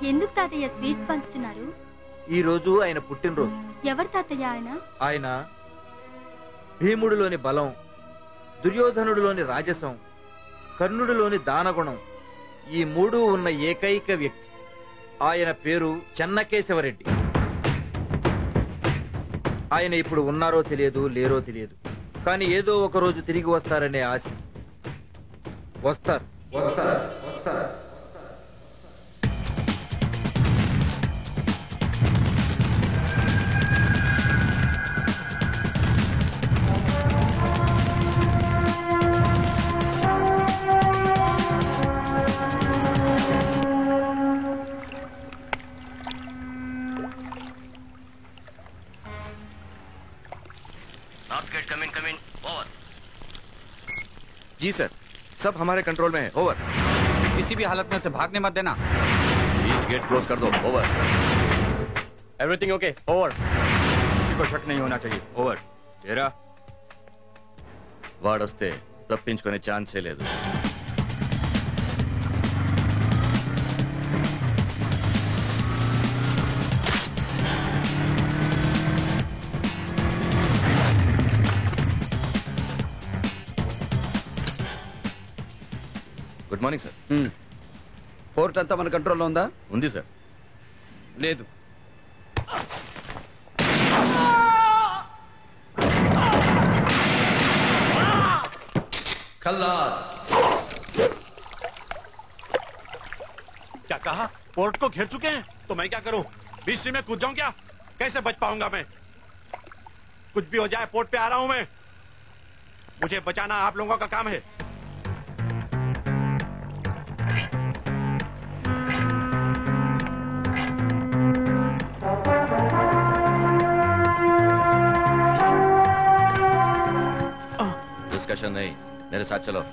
ఎందుకు తాతయ్య స్వీట్స్ పంచుతున్నారు? ఈ రోజు ఆయన పుట్టినరోజు. ఎవరు తాతయ్య ఆయన? ఆయన భీముడిలోని బలం, దుర్యోధనుడిలోని రాజసం, కర్ణుడిలోని దానగుణం, ఈ మూడు ఉన్న ఏకైక వ్యక్తి. ఆయన పేరు చెన్నకేశవరెడ్డి. ఆయన ఇప్పుడు ఉన్నారో తెలియదు, లేరో తెలియదు, కానీ ఏదో ఒక రోజు తిరిగి వస్తారనే ఆశ. వస్తారు వస్తారు వస్తారు. जी सर, सब हमारे कंट्रोल में है। ओवर। किसी भी हालत में उसे भागने मत देना। ईस्ट गेट क्लोज कर दो। ओवर। Everything okay? ओवर। किसी को शक नहीं होना चाहिए। ओवर। ఏరా వాడొస్తే తప్పించుకునే ఛాన్సే లేదు. Good morning sir. పోర్ట్ అంతా మన కంట్రోల్లో ఉందా? ఉంది సార్. లేదు. खल्लास। क्या कहा? पोर्ट को घेर चुके हैं तो मैं क्या करूं? बीच में कूद जाऊं क्या? कैसे बच पाऊंगा मैं? कुछ भी हो जाए पोर्ट पे आ रहा हूं मैं। मुझे बचाना आप लोगों का काम है। डिस्कशन नहीं, मेरे साथ चलो।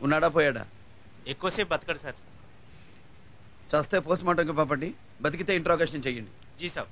ఉన్నాడా పోయాడా? ఎక్కువసేపు బతకడు సార్. చస్తే పోస్ట్ మార్టంకి పంపండి, బతికితే ఇంట్రాగేషన్ చెయ్యండి. జీ సాబ్.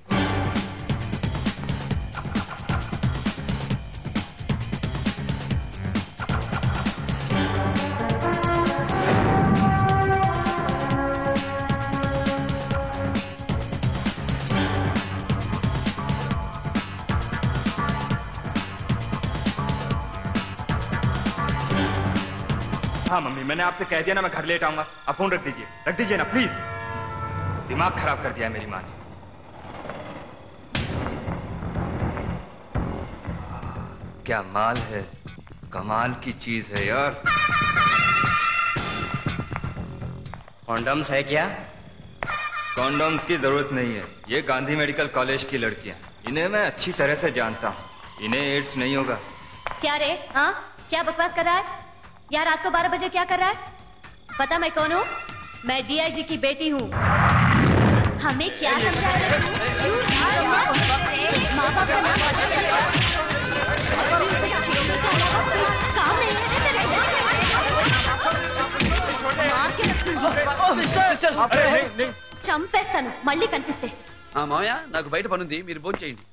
हाँ मम्मी, मैंने आपसे कह दिया ना मैं घर लेट आऊंगा। आप फोन रख दीजिए ना प्लीज। दिमाग खराब कर दिया है मेरी माँ ने। क्या माल है, कमाल की चीज है यार। कॉन्डम्स है क्या? कॉन्डोम्स की जरूरत नहीं है, ये गांधी मेडिकल कॉलेज की लड़कियां, इन्हें मैं अच्छी तरह से जानता हूँ, इन्हें एड्स नहीं होगा। क्या रे? हाँ, क्या बकवास कर रहा है यार? रात को 12 बजे क्या कर रहा है? पता मैं कौन हूँ? मैं डीआईजी की बेटी हूँ। हमें क्या समझा रहे हो? माँ बाप का नाम काम नहीं है। చంపేస్తాను మళ్ళీ కనిపిస్తే. మావయ్య నాకు బయట పనుంది, మీరు ఫోన్ చేయండి.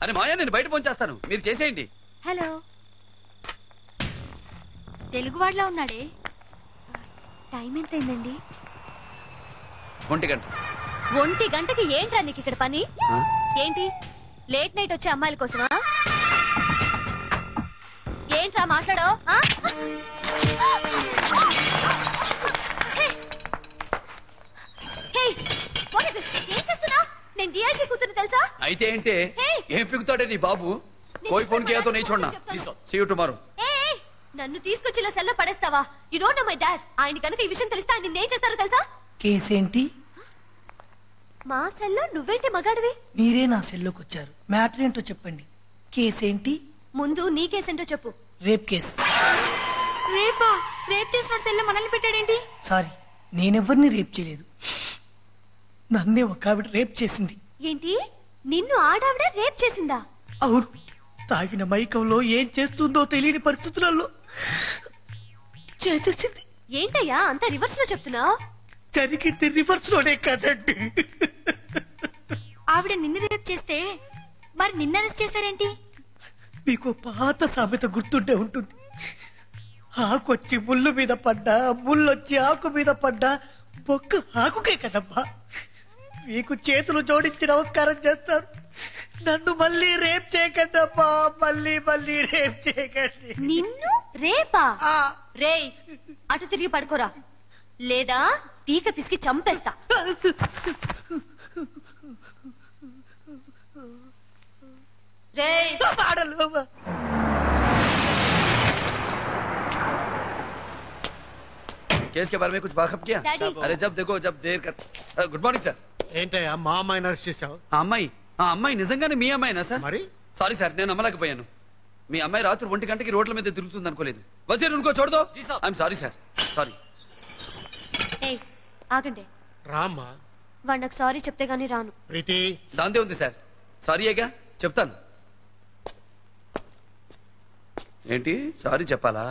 అరే మావయ్య నేను బయట ఫోన్ చేస్తాను, మీరు చేసేయండి. హలో, తెలుగు వాడిలా ఉన్నాడే. టైం ఎంత అయిందండి? 1 గంట. 1 గంటకి ఏంట్రా నీకు ఇక్కడ పని? ఏంటి లేట్ నైట్ వచ్చే అమ్మాయిల కోసమా? ఏంట్రా మాట్లాడో? ఏం చేస్తున్నా? నేను డిఐజీ కూతురు తెలుసా? అయితే ఏంటే? ఏం పిగుతాడే నీ బాబు? कोई फोन किया तो नहीं छोड़ना सी यू टुमारो నన్ను తీసుకొచ్చి ఇలా సెల్లో పడేస్తావా? You don't know my dad. ఆయన కనుక ఈ విషయం తెలిస్తే ఆయన నిన్నేం చేస్తారో తెలుసా? కేసు ఏంటి? మా సెల్లో నువ్వేంటి మగాడివి? మీరే నా సెల్లోకి వచ్చారు. మ్యాటర్ ఏంటో చెప్పండి. కేసు ఏంటి? ముందు నీ కేసు ఏంటో చెప్పు. Rape case. రేపా? రేప్ చేసిన సెల్లో మనల్ని పెట్టాడేంటి? సారీ, నేనెవరిని రేప్ చేయలేదు. నన్నే ఒక ఆవిడ రేప్ చేసింది. ఏంటి? నిన్ను ఆడావిడ రేప్ చేసిందా? అవును. తాగిన మైకంలో ఏం చేస్తుందో తెలియని పరిస్థితులలో చేసేసింది. ఏంటయ్యా అంత రివర్స్ లో చెప్తున్నా? జరిగింది రివర్స్ లోనే కదండి. ఆవిడ నిన్ను రేప్ చేస్తే మరి నిన్న అరెస్ట్ చేశారేంటి? మీకు పాత సామెత గుర్తుండే ఉంటుంది. ఆకొచ్చి ముళ్ళు మీద పడ్డా, ముళ్ళొచ్చి ఆకు మీద పడ్డా బొక్క ఆకుకే కదమ్మా. మీకు చేతులు జోడించి నమస్కారం చేస్తారు. నన్ను మళ్ళీ రేప్ చేయకండి అమ్మా. మళ్ళీ రేప్ చేయకండి. నిన్ను రేపా? రేయ్ అటు తిరిగి పడుకోరా, లేదా పీక పిసికి చంపేస్తా. రేయ్ केस के बारे में कुछ वाकफ किया? अरे जब देखो जब देर कर गुड మార్నింగ్ సార్. ఏంటయ్యా మా అమ్మాయిని అరెస్ట్ చేశావు? ఆ అమ్మాయి నిజంగానే మీ అమ్మాయినా సార్? మరి సారీ సార్, నేను నమ్మలేకపోయాను. మీ అమ్మాయి రాత్రి 1 గంటకి రోడ్ల మీద తిరుగుతుంది అనుకోలేదు. వజీర్ ఉनको छोड़ दो. I'm sorry sir, sorry. ఏయ్ ఆగండి. రామ్మా. వాడు నాకు సారీ చెప్తే గానీ రాను. ప్రీతి దాందే ఉంది సార్. సారీయేగా, చెప్తాను. ఏంటి సారీ చెప్పాలా?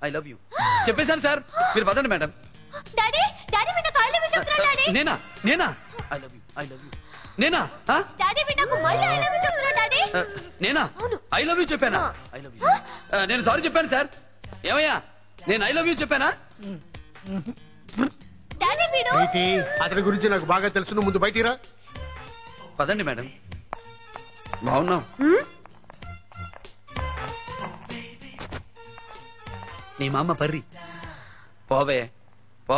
ఐ లవ్ యూ చెప్పేశాను సార్. మీరు పదండి మేడం. డాడీ డాడీ మీ నాకు ఐ లవ్ యూ చెప్తున్నా. డాడీ నేనా ఐ లవ్ యూ నేనా? డాడీ మీ నాకు మళ్ళీ ఐ లవ్ యూ చెప్తున్నా. డాడీ నేనా ఐ లవ్ యూ చెప్పానా? ఐ లవ్ యూ నేను సారీ చెప్పాను సార్. ఏమయ్యా నేను ఐ లవ్ యూ చెప్పానా? డాడీ వీడు ప్రీతి అతని గురించి నాకు బాగా తెలుసు. నువ్వు ముందు బయటికి రా. పదండి మేడం. బాగున్నాం. నీ మామ పర్రి పోవే పో.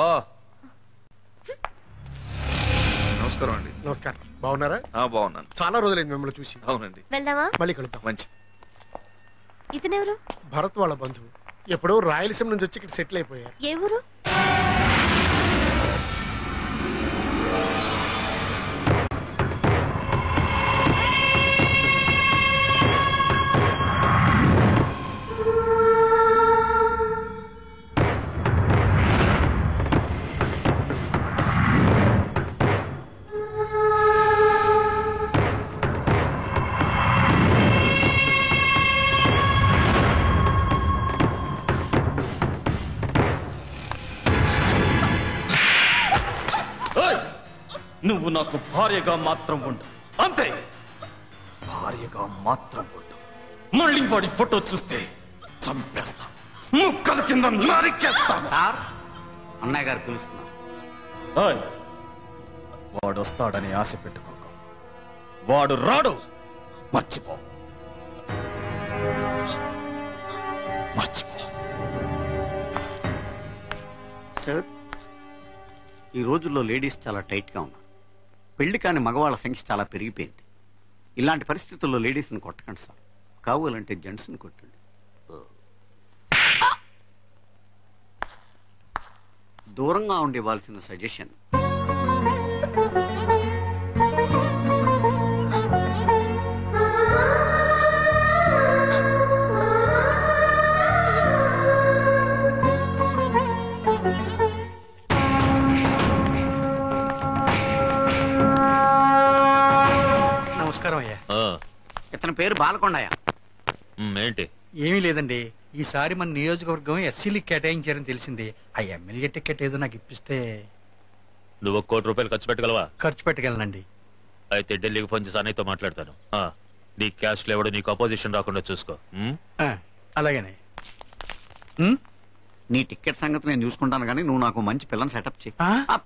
నమస్కారం అండి. నమస్కారం. బాగున్నారా? బాగున్నాను. చాలా రోజులైంది మిమ్మల్ని చూసి. అవునండి. వెళ్దామా? మళ్ళీ కలుద్దాం. మంచి. ఇతనెవరు? భరత్ వాళ్ళ బంధువు. ఎప్పుడో రాయలసీమ నుంచి వచ్చి ఇక్కడ సెటిల్ అయిపోయారు. ఏ ఊరు? నువ్వు నాకు భార్యగా మాత్రం ఉండు, అంతే. భార్యగా మాత్రం ఉండు. మళ్ళీ వాడి ఫోటో చూస్తే చంపేస్తా, ముక్కల కింద నరికేస్తా. సార్ అన్నయ్య గారు పిలుస్తున్నారు. వాడు వస్తాడని ఆశ పెట్టుకోకు. వాడు రాడు, మర్చిపో. సార్ ఈ రోజుల్లో లేడీస్ చాలా టైట్ గా ఉన్నారు. పెళ్లి కాని మగవాళ్ళ సంఖ్య చాలా పెరిగిపోయింది. ఇలాంటి పరిస్థితుల్లో లేడీస్ని కొట్టకండి సార్. కావాలంటే జెంట్స్ని కొట్టండి. దూరంగా ఉండివ్వాల్సిన సజెషన్. నమస్కారం అయ్యా. ఇతని పేరు బాలకొండయ్య. ఏంటి? ఏమీ లేదండి, ఈసారి మన నియోజకవర్గం ఎస్సీలకి కేటాయించారని తెలిసింది. ఆ ఎమ్మెల్యే టికెట్ ఏదో నాకు ఇప్పిస్తే. నువ్వు 1 కోటి రూపాయలు ఖర్చు పెట్టగలవా? ఖర్చు పెట్టగలనండి. అయితే ఢిల్లీకి ఫోన్ చేసి అన్నయ్యతో మాట్లాడతాను. నీ క్యాష్ లేవడు, నీకు అపోజిషన్ రాకుండా చూసుకో. అలాగనే. నీ టికెట్ సంగతి నేను చూసుకుంటాను కానీ నువ్వు నాకు మంచి పిల్లని సెటప్ చేయి.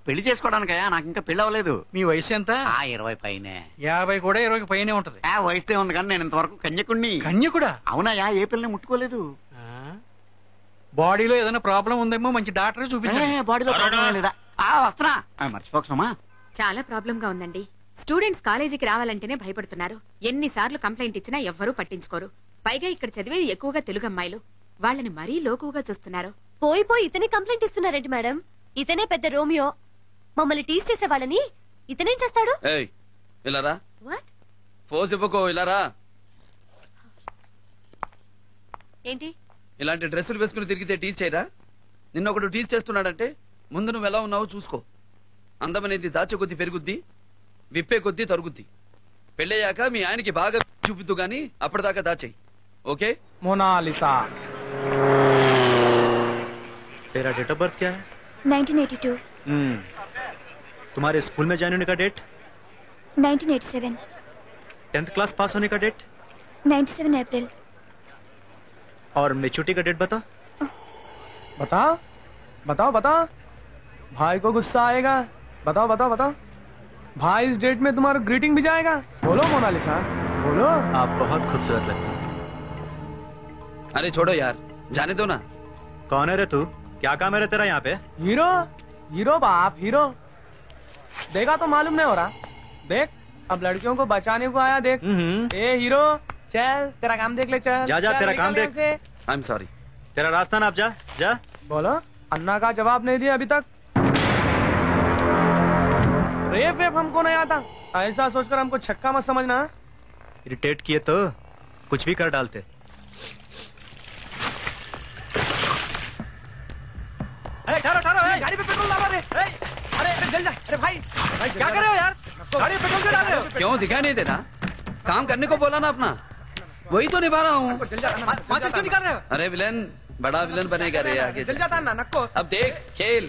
పెళ్లి చేసుకోవడానికయ్యా, నాకు ఇంకా పెళ్లి అవ్వలేదు. మీ వయసు ఎంత? 20 పైనే. 50 కూడా 20 పైనే ఉంటది. వయసుదే ఉంది కానీ నేను ఇంతవరకు కన్యకుణ్ణి. కన్యకుడా? అవునయ్యా, ఏ పిల్లని ముట్టుకోలేదు. బాడీలో ఏదైనా ప్రాబ్లం ఉందేమో మంచి డాక్టర్ చూపించండి. బాడీలో ప్రాబ్లం లేదా? వస్తున్నా, మర్చిపోకసమా. చాలా ప్రాబ్లం గా ఉందండి. స్టూడెంట్స్ కాలేజీకి రావాలంటేనే భయపడుతున్నారు. ఎన్నిసార్లు కంప్లైంట్ ఇచ్చినా ఎవ్వరూ పట్టించుకోరు. పైగా ఇక్కడ చదివేది ఎక్కువగా తెలుగు అమ్మాయిలు. వాళ్ళని మరీ లోకుగా చూస్తున్నారు. పోయి పోయి ఇతనే కంప్లైంట్ ఇస్తున్నారేంటి మేడం? ఇతనే పెద్ద రోమియో. మమ్మల్ని టీజ్ చేసే వాళ్ళని ఇతనేం చేస్తాడు? ఇలారా ఫోజ్ ఇవ్వకో. ఇలారా. ఏంటి ఇలాంటి డ్రెస్సులు వేసుకుని తిరిగితే టీజ్ చేయరా? నిన్న ఒకడు టీజ్ చేస్తున్నాడంటే ముందు నువ్వు ఎలా ఉన్నావో చూసుకో. అందమనేది దాచే కొద్దీ పెరుగుద్ది, విప్పే కొద్దీ తరుగుద్ది. పెళ్ళయ్యాక మీ ఆయనకి బాగా చూపిద్దు గాని అప్పటిదాకా దాచేయి. ఓకే? मोनालिसा। तेरा डेट ऑफ बर्थ क्या है? 1982। तुम्हारे स्कूल में जाने का डेट? 1987। 10th क्लास पास होने का डेट? 97 अप्रैल। और मेच्योरिटी का डेट बता। बताओ बताओ बताओ, भाई को गुस्सा आएगा। बताओ बताओ बताओ, भाई इस डेट में तुम्हारा ग्रीटिंग भी जाएगा। बोलो मोनालिसा बोलो। आप बहुत खूबसूरत लगती हैं। अरे छोड़ो यार, जाने दो ना। कौन है रे तू? क्या काम है रे तेरा यहाँ पे? हीरो हीरो बाप हीरो। देखा तो मालूम नहीं हो रहा। देख अब लड़कियों को बचाने को आया। देख ए हीरो, चल तेरा काम देख ले। चल जा जा, तेरा काम देख। I am sorry. तेरा रास्ता ना, आप जा जा। बोलो। अन्ना का जवाब नहीं दिया अभी तक। रेप वेप हमको नहीं आता, ऐसा सोचकर हमको छक्का मत समझना। इरिटेट किए तो कुछ भी कर डालते। ठहरो ठहरो, गाड़ी पे पेट्रोल डाल रहे। अरे अरे जल जा। अरे भाई क्या कर रहे हो यार? गाड़ी पे पेट्रोल क्यों डाल रहे हो? क्यों दिखाई नहीं देता? काम करने को बोला ना अपना, वही तो निभा रहा हूँ। माचिस क्यों निकाल रहे हो? अरे विलन, बड़ा विलन बनेगा रे आगे। जल जाता ना नक्को। अब देख खेल।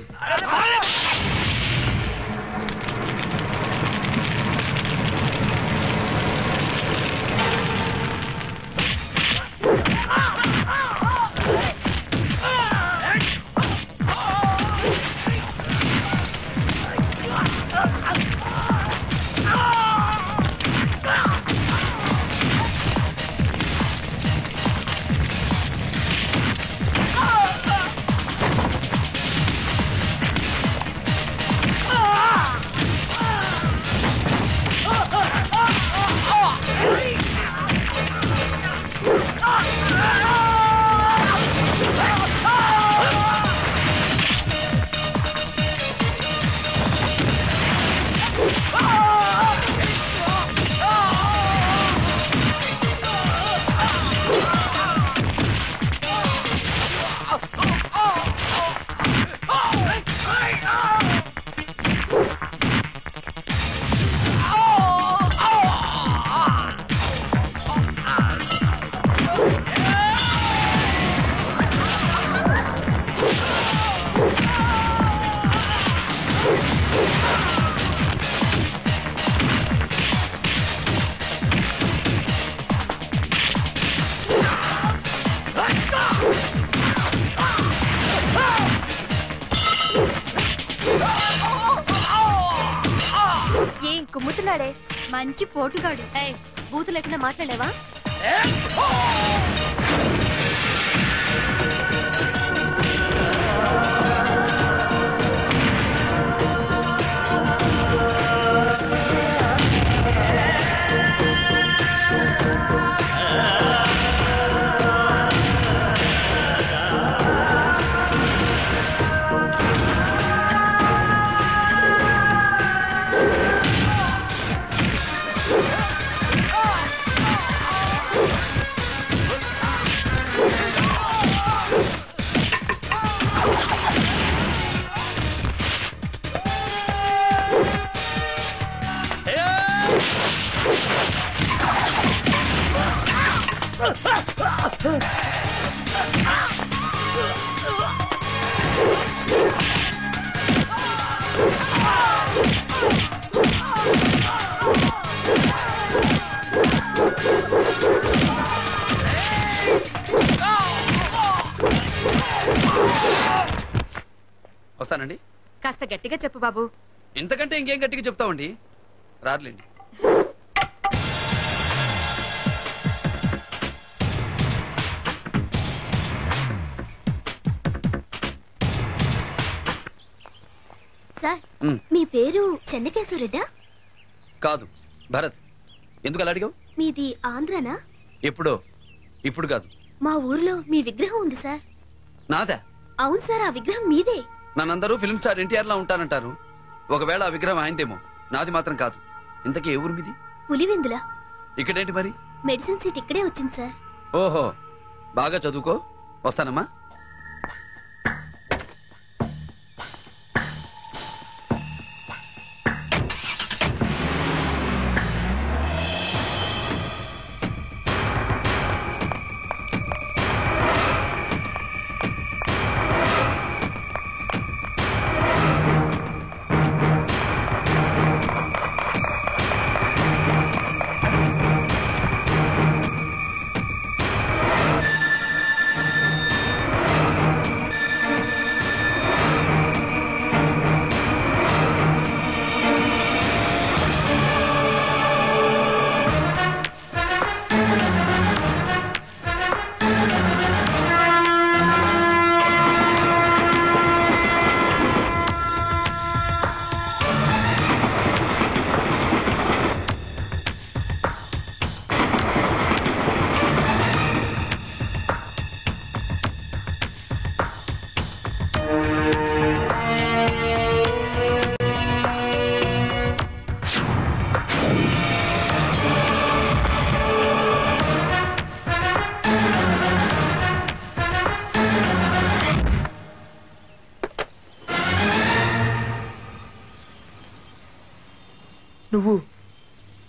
ఏం కుమ్ముతున్నాడే? మంచి పోటుగాడు. బూతు లేకుండా మాట్లాడేవా? వస్తానండి. కాస్త గట్టిగా చెప్పు బాబు. ఇంతకంటే ఇంకేం గట్టిగా చెప్తామండి. రారులేండి. సార్ మీ పేరు చెన్నకేశ్వరెడ్డా? కాదు, భరత్. ఎందుకు అలా అడిగావు? మీది ఆంధ్రనా? ఎప్పుడో ఇప్పుడు కాదు. మా ఊర్లో మీ విగ్రహం ఉంది సార్. నాదా? అవును సార్, ఆ విగ్రహం మీదే. నన్నందరూ ఫిల్మ్ స్టార్ ఎన్టీఆర్ లా ఉంటానంటారు. ఒకవేళ ఆ విగ్రహం ఆయనదేమో, నాది మాత్రం కాదు. ఇంతకీ ఏ ఊరు మీది? పులివెందుల. ఇక్కడేంటి మరి? మెడిసిన్ సీట్ ఇక్కడే వచ్చింది సార్. ఓహో, బాగా చదువుకో. వస్తానమ్మా.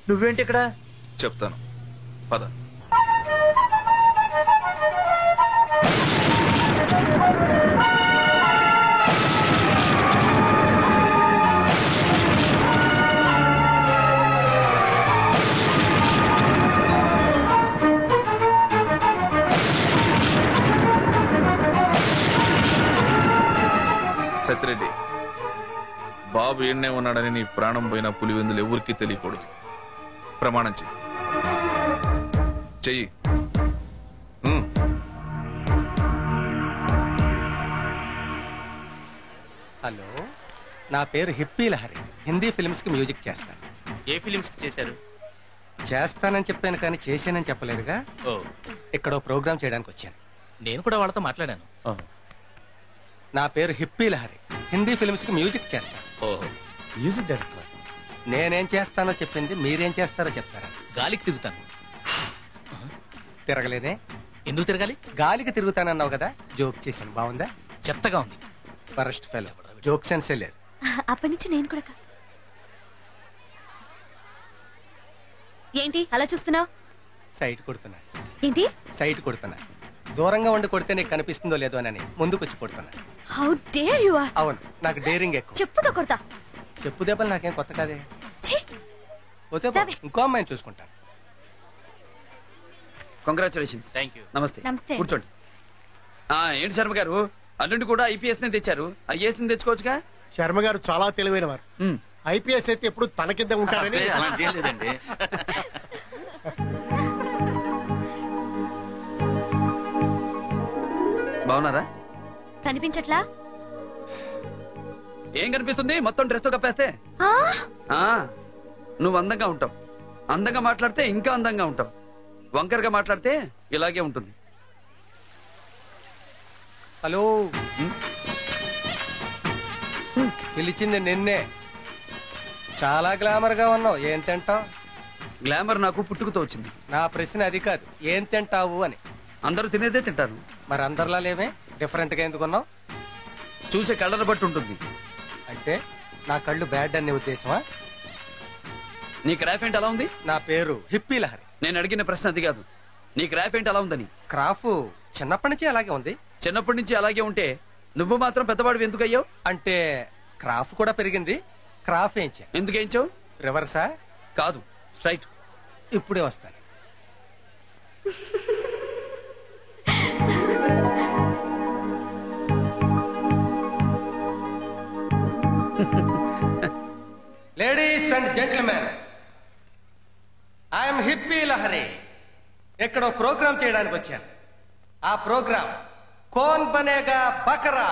నువ్వేంటి ఇక్కడ? చెప్తాను, పద. సత్యరెడ్డి, బాబు ఎన్నే ఉన్నాడని నీ ప్రాణం పోయిన పులివెందులు ఎవరికి తెలియకూడదు. ప్రమాణం చెయ్యి. హలో, నా పేరు హిప్పీ లహరి. హిందీ ఫిల్మ్స్ కి మ్యూజిక్ చేస్తాను. ఏ ఫిల్మ్స్ కి చేశారు? చేస్తానని చెప్పాను కానీ చేశానని చెప్పలేదుగా. ఇక్కడ ప్రోగ్రామ్ చేయడానికి వచ్చాను. నేను కూడా వాళ్ళతో మాట్లాడాను. నా పేరు హిప్పీ లహరి. హిందీ ఫిల్మ్స్ కి మ్యూజిక్ చేస్తాను. Music director. నేనేం చేస్తానో చెప్పింది మీరేం చేస్తారో చెప్తారా? గాలికి తిరుగుతాను. తిరగలేదే? ఎందుకు తిరగాలి? గాలికి తిరుగుతానన్నావు కదా, జోక్ చేశాను. బాగుందా? చెత్తగా ఉంది. ఫరెస్ట్ ఫెలో, జోక్ సెన్సే లేదు. అప్పటి నుంచి నేను కూడా. ఏంటి అలా చూస్తున్నావు? సైట్ కొడుతున్నా. ఏంటి? సైట్ కొడుతున్నా. దూరంగా ఉండి కొడితే నీకు కనిపిస్తుందో లేదో అని ముందుకొచ్చి కొడుతున్నా. How dare you are. అవును, నాకు డేరింగ్ ఎక్కువ. చెప్పుతో కొడతా. చెప్పు దెబ్బలు నాకేం కొత్త కాదే. పోతే ఇంకో అమ్మాయిని చూసుకుంటాను. కంగ్రాచులేషన్స్. Thank you. నమస్తే. నమస్తే. కూర్చోండి. ఏంటి శర్మ గారు, అల్లుండి కూడా ఐపీఎస్ నే తెచ్చారు. ఐఏఎస్ ని తెచ్చుకోవచ్చుగా. శర్మ గారు చాలా తెలివైన వారు. ఐపీఎస్ అయితే ఎప్పుడు తన కింద ఉంటారని. లేదండి. బాగున్నారా? కనిపించట్లా? ఏం కనిపిస్తుంది? మొత్తం డ్రెస్ తో కప్పేస్తే. నువ్వు అందంగా ఉంటావు. అందంగా మాట్లాడితే ఇంకా అందంగా ఉంటావు. వంకరగా మాట్లాడితే ఇలాగే ఉంటుంది. హలో, పిలిచింది నిన్నే. చాలా గ్లామర్ గా ఉన్నావు. ఏం తింటావు? గ్లామర్ నాకు పుట్టుకతో వచ్చింది. నా ప్రశ్న అది కాదు, ఏం తింటావు అని. అందరూ తినేదే తింటారు. మరి అందరిలా లేవే, డిఫరెంట్ గా ఎందుకున్నావు? చూసే కళ్ళను బట్టి ఉంటుంది. అంటే నా కళ్ళు బ్యాడ్ అనే ఉద్దేశమా? నీ క్రాఫ్ ఏంటి అలా ఉంది? నా పేరు హిప్పీ లహరి. నేను అడిగిన ప్రశ్న అది కాదు. నీ క్రాఫ్ ఏంటి అలా ఉందని. క్రాఫ్ చిన్నప్పటి నుంచి అలాగే ఉంది. చిన్నప్పటి నుంచి అలాగే ఉంటే నువ్వు మాత్రం పెద్దవాడు ఎందుకు అయ్యావు? అంటే క్రాఫ్ కూడా పెరిగింది. క్రాఫ్ ఏంచా. ఎందుకు ఏంచావు? రివర్సా? కాదు, స్ట్రైట్. ఇప్పుడే వస్తాను. Ladies and gentlemen, I'm hippie Lahari. ఎక్కడో ప్రోగ్రామ్ చేయడానికి వచ్చాను. ఆ ప్రోగ్రామ్ కోన్ బనేగా బకరా.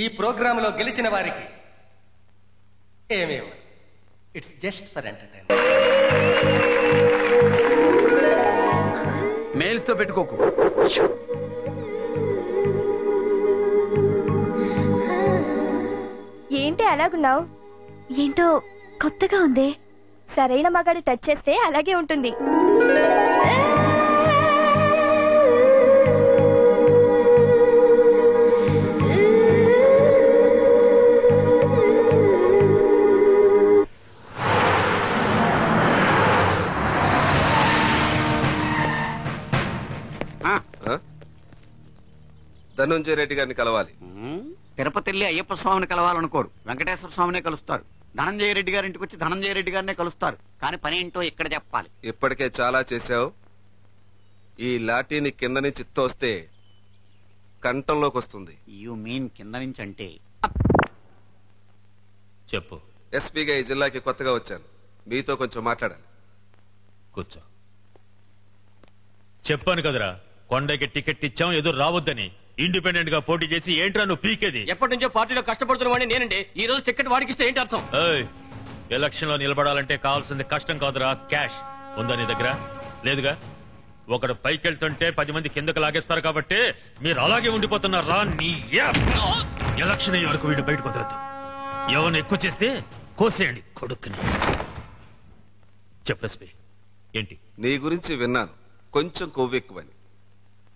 ఈ ప్రోగ్రామ్ లో గెలిచిన వారికి ఏమేమి, it's just for entertainment. Mails తో పెట్టుకోకు. ఏంటి అలాగున్నావు? ఏంటో కొత్తగా ఉందే. సరైన మగాడు టచ్ చేస్తే అలాగే ఉంటుంది. ధనుంజయ రెడ్డి గారిని కలవాలి. తిరుపతి వెళ్ళి అయ్యప్ప స్వామిని కలవాలనుకోరు, వెంకటేశ్వర స్వామినే కలుస్తారు. ధనంజయ రెడ్డి గారి ఇంటికి వచ్చి ధనంజయ రెడ్డి గారినే కలుస్తారు. కానీ పని ఏంటో ఇక్కడ చెప్పాలి. ఇప్పటికే చాలా చేశావు. ఈ లాఠీని కింద నుంచి తోస్తే కంఠంలోకి వస్తుంది. యు మీన్ కింద నుంచి అంటే? చెప్పు. ఎస్పీగా ఈ జిల్లాకి కొత్తగా వచ్చాను, మీతో కొంచెం మాట్లాడాలి. కూర్చో. చెప్పాను కదరా, కొండకి టికెట్ ఇచ్చాం, ఎదురు రావద్దని. ఇండిపెండెంట్ గా పోటీ చేసి ఏంట్రా నువ్వు పీకేది? ఎప్పటి నుంచో పార్టీలో కష్టపడుతున్న వాడిని నేనండి. ఈ రోజు టికెట్ వాడికిస్తే ఏంటి అర్థం? ఎలక్షన్ లో నిలబడాలంటే కావాల్సింది కష్టం కాదురా, క్యాష్. ఉందా నీ దగ్గర? లేదుగా. ఒకడు పైకి వెళ్తుంటే 10 మంది కిందకు లాగేస్తారు కాబట్టి మీరు అలాగే ఉండిపోతున్నారా? నీ ఎలక్షన్ అయ్యే వరకు వీడు బయటకు వదలద్దు. ఎవరిని ఎక్కువ చేస్తే కోసేయండి కొడుకుని. చెప్పేసి ఏంటి? నీ గురించి విన్నాను, కొంచెం కొవ్వెక్కువని.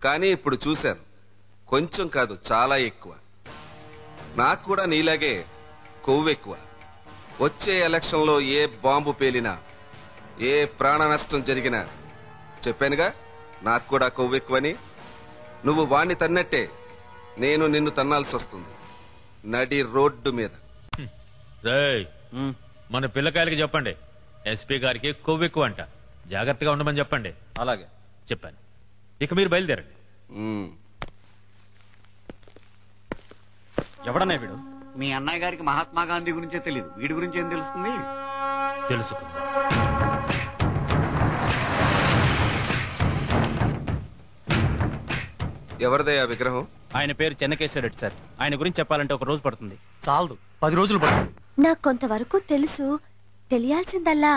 కానీ ఇప్పుడు చూశాను, కొంచెం కాదు చాలా ఎక్కువ. నాకు కూడా నీలాగే కొవ్వెక్కువ. వచ్చే ఎలక్షన్లో ఏ బాంబు పేలినా, ఏ ప్రాణ నష్టం జరిగినా చెప్పానుగా, నాకు కూడా కొవ్వెక్కువని. నువ్వు వాణ్ణి తన్నట్టే నేను నిన్ను తన్నాల్సి వస్తుంది, నడి రోడ్డు మీద. మన పిల్లకాయలకి చెప్పండి, ఎస్పీ గారికి కొవ్వెక్కువ అంట, జాగ్రత్తగా ఉండమని చెప్పండి. అలాగే చెప్పాను. ఇక మీరు బయలుదేరండి. ఎవడన్నా వీడు? మీ అన్నయ్య గారికి మహాత్మా గాంధీ గురించే తెలియదు, వీడి గురించి ఏం తెలుస్తుంది? తెలుసుకుందాం. ఎవరిదయ్యా విగ్రహం? ఆయన పేరు చెన్నకేశ్వరరెడ్డి సార్. ఆయన గురించి చెప్పాలంటే ఒక రోజు పడుతుంది. చాలదు, 10 రోజులు పడుతుంది. నాకు కొంతవరకు తెలుసు. తెలియాల్సిందల్లా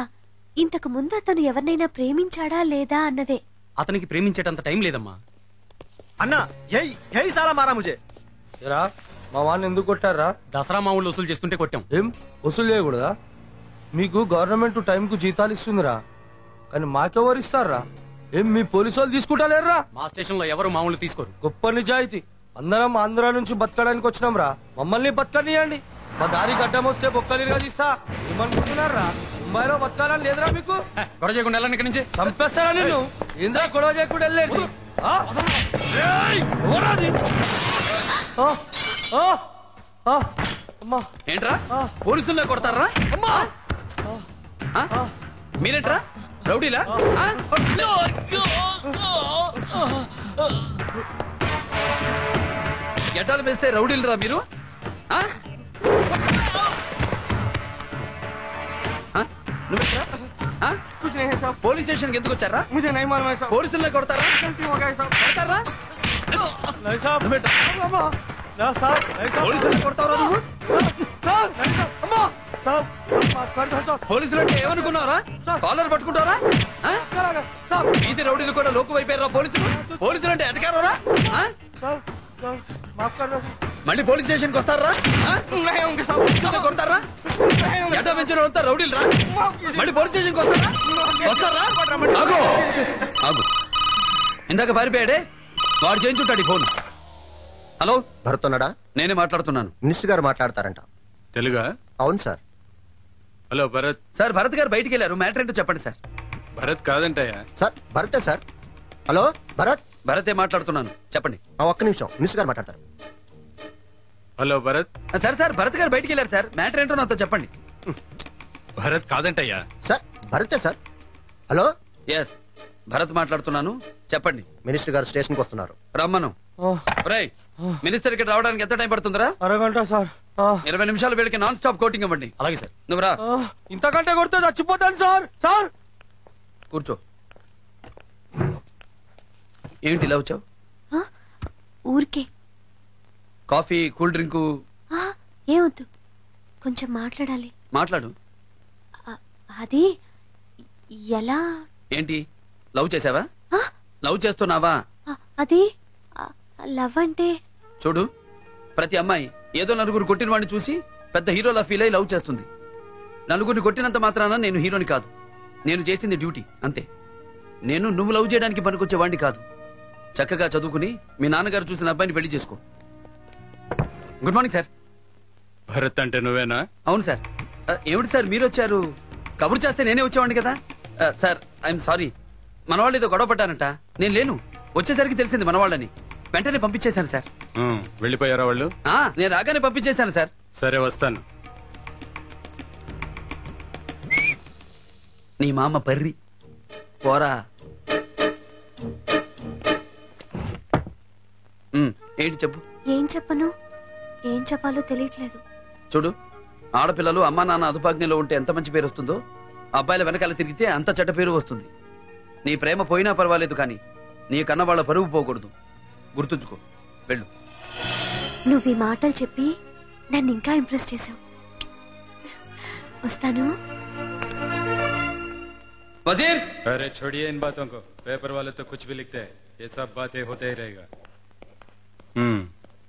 ఇంతకు ముందు అతను ఎవరినైనా ప్రేమించాడా లేదా అన్నదే. అతనికి ప్రేమించేటంత టైం లేదమ్మా. అన్నా యై సాలా మారా ముజే. మా వాడిని ఎందుకు కొట్టారా? దసరా మామూలు వసూలు చేస్తుంటే కొట్టాం. ఏం వసూలు చేయకూడదా? మీకు గవర్నమెంట్ టైంకు జీతాలు ఇస్తుందిరా, కానీ మాకెవరు ఇస్తారా? ఏం మీ పోలీసు వాళ్ళు తీసుకుంటా? మా స్టేషన్ లో ఎవరు మామూలు తీసుకోరు. గొప్ప నిజాయితీ. అందరం ఆంధ్ర నుంచి బతకడానికి వచ్చినాం రా, మమ్మల్ని బతకనియండి. మా దారి గడ్డం వస్తే బొక్కలిగా తీస్తా. ఏమనుకుంటున్నారా? ముంబైలో బతకాలని లేదురా మీకు? గొడవ చేయకుండా వెళ్ళండి ఇక్కడి నుంచి. చంపేస్తారా నిన్ను? ఏంద్రా గొడవ చేయకుండా వెళ్ళేది? ఏంట్రా పోలీసుల్లో కొడతారా? మీరేంట్రా రౌడీలా? గడ్డాలు వేస్తే రౌడీలు రా మీరు? పోలీస్ స్టేషన్ ఎందుకు వచ్చారా? పోలీసుల్లో కొడతారా? పోలీసులు కొడతారా నువ్వు? పోలీసులు అంటే ఏమనుకున్నారా? కాలర్ పట్టుకుంటారా? వీధి రౌడీలు కూడా లోకు వైపోయారా పోలీసులు? పోలీసులు అంటే ఎటకారా? మళ్ళీ పోలీస్ స్టేషన్ కి వస్తారా? కొడతారా? ఎట పెంచిన అంతా రౌడీలు రా. మళ్ళీ పోలీస్ స్టేషన్ కి వస్తారా? ఆగు. ఇందాక పారిపోయాడే వాడు చేయించుంటాడు ఈ ఫోన్. హలో, భరత్ ఉన్నాడా? నేనే మాట్లాడుతున్నాను. మినిస్టర్ గారు మాట్లాడతారంట. తెలుగా? అవును sir. Hello Bharat. Sir Bharat గారు బయటికి వెళ్ళారు, మ్యాటర్ ఏంటో చెప్పండి సార్. భరత్ కాదంటయ్యా. సార్ భరతే సార్. హలో భరత్. భరతే మాట్లాడుతున్నాను, చెప్పండి. ఒక్క నిమిషం, మినిస్టర్ గారు మాట్లాడతారు. హలో భరత్. సార్ భరత్ గారు బయటికి వెళ్ళారు సార్, మ్యాటర్ ఏంటో నాతో చెప్పండి. భరత్ కాదంటయ్యా. సార్ భరతే సార్. హలో. ఎస్ భరత్ మాట్లాడుతున్నాను, చెప్పండి. మినిస్టర్ గారు స్టేషన్ కి వస్తున్నారు, రమ్మను. మినిస్టర్ కి రావడానికి ఎంత టైం పడుతుందిరా? అరగంట సార్. 20 నిమిషాలు వీళ్ళకి నాన్ స్టాప్ కోటింగ్ ఇవ్వండి. అలాగే సార్. నువ్వు రా. ఇంతకంటే కొడితే చచ్చిపోతాను సార్. సార్ కూర్చో. ఏంటి ఇలా వచ్చావు? ఊరికే. కాఫీ, కూల్ డ్రింకు ఏమొద్దు, కొంచెం మాట్లాడాలి. మాట్లాడు. అది ఎలా? ఏంటి లవ్ చేసావా? లవ్ చేస్తున్నావా? అది లవ్ అంటే చూడు, ప్రతి అమ్మాయి ఏదో నలుగురు కొట్టిన వాడిని చూసి పెద్ద హీరోలా ఫీల్ అయి లవ్ చేస్తుంది. నలుగురిని కొట్టినంత మాత్రాన నేను హీరోని కాదు. నేను చేసింది డ్యూటీ అంతే. నేను నువ్వు లవ్ చేయడానికి పనికొచ్చే వాడిని కాదు. చక్కగా చదువుకుని మీ నాన్నగారు చూసిన అబ్బాయిని పెళ్లి చేసుకో. Good morning sir. భరత్ అంటే నువ్వేనా? అవును సార్. ఏమిటి సార్ మీరు వచ్చారు? కబురు చేస్తే నేనే వచ్చేవాడిని కదా. సార్ ఐఎమ్ సారీ, మన వాళ్ళు ఏదో గొడవ పడ్డారంట. నేను లేను, వచ్చేసరికి తెలిసింది మన వాళ్ళని. వెంటనే పంపించేశాను సార్. వెళ్ళిపోయారా వాళ్ళు? నేను రాగానే పంపించేశాను సార్. సరే వస్తాను. నీ మామ పర్రి పోరా. ఏంటి చెప్పు. ఏం చెప్పను, ఏం చెప్పాలో తెలియట్లేదు. చూడు, ఆడపిల్లలు అమ్మా నాన్న అదుపాజ్ఞలో ఉంటే ఎంత మంచి పేరు వస్తుందో, అబ్బాయిల వెనకాల తిరిగితే అంత చెడ్డ పేరు వస్తుంది. నీ ప్రేమ పోయినా పర్వాలేదు, కానీ నీ కన్న వాళ్ళ పరువు పోకూడదు. గుర్తుంచుకో. వెళ్ళు. నువ్వు ఈ మాటలు చెప్పి నన్ను ఇంకా ఇంప్రెస్ చేసావు. వస్తాను. वजीर! अरे छोड़िए इन बातों को, पेपर वाले तो कुछ भी लिखते हैं, ये सब बातें होते ही रहेगा।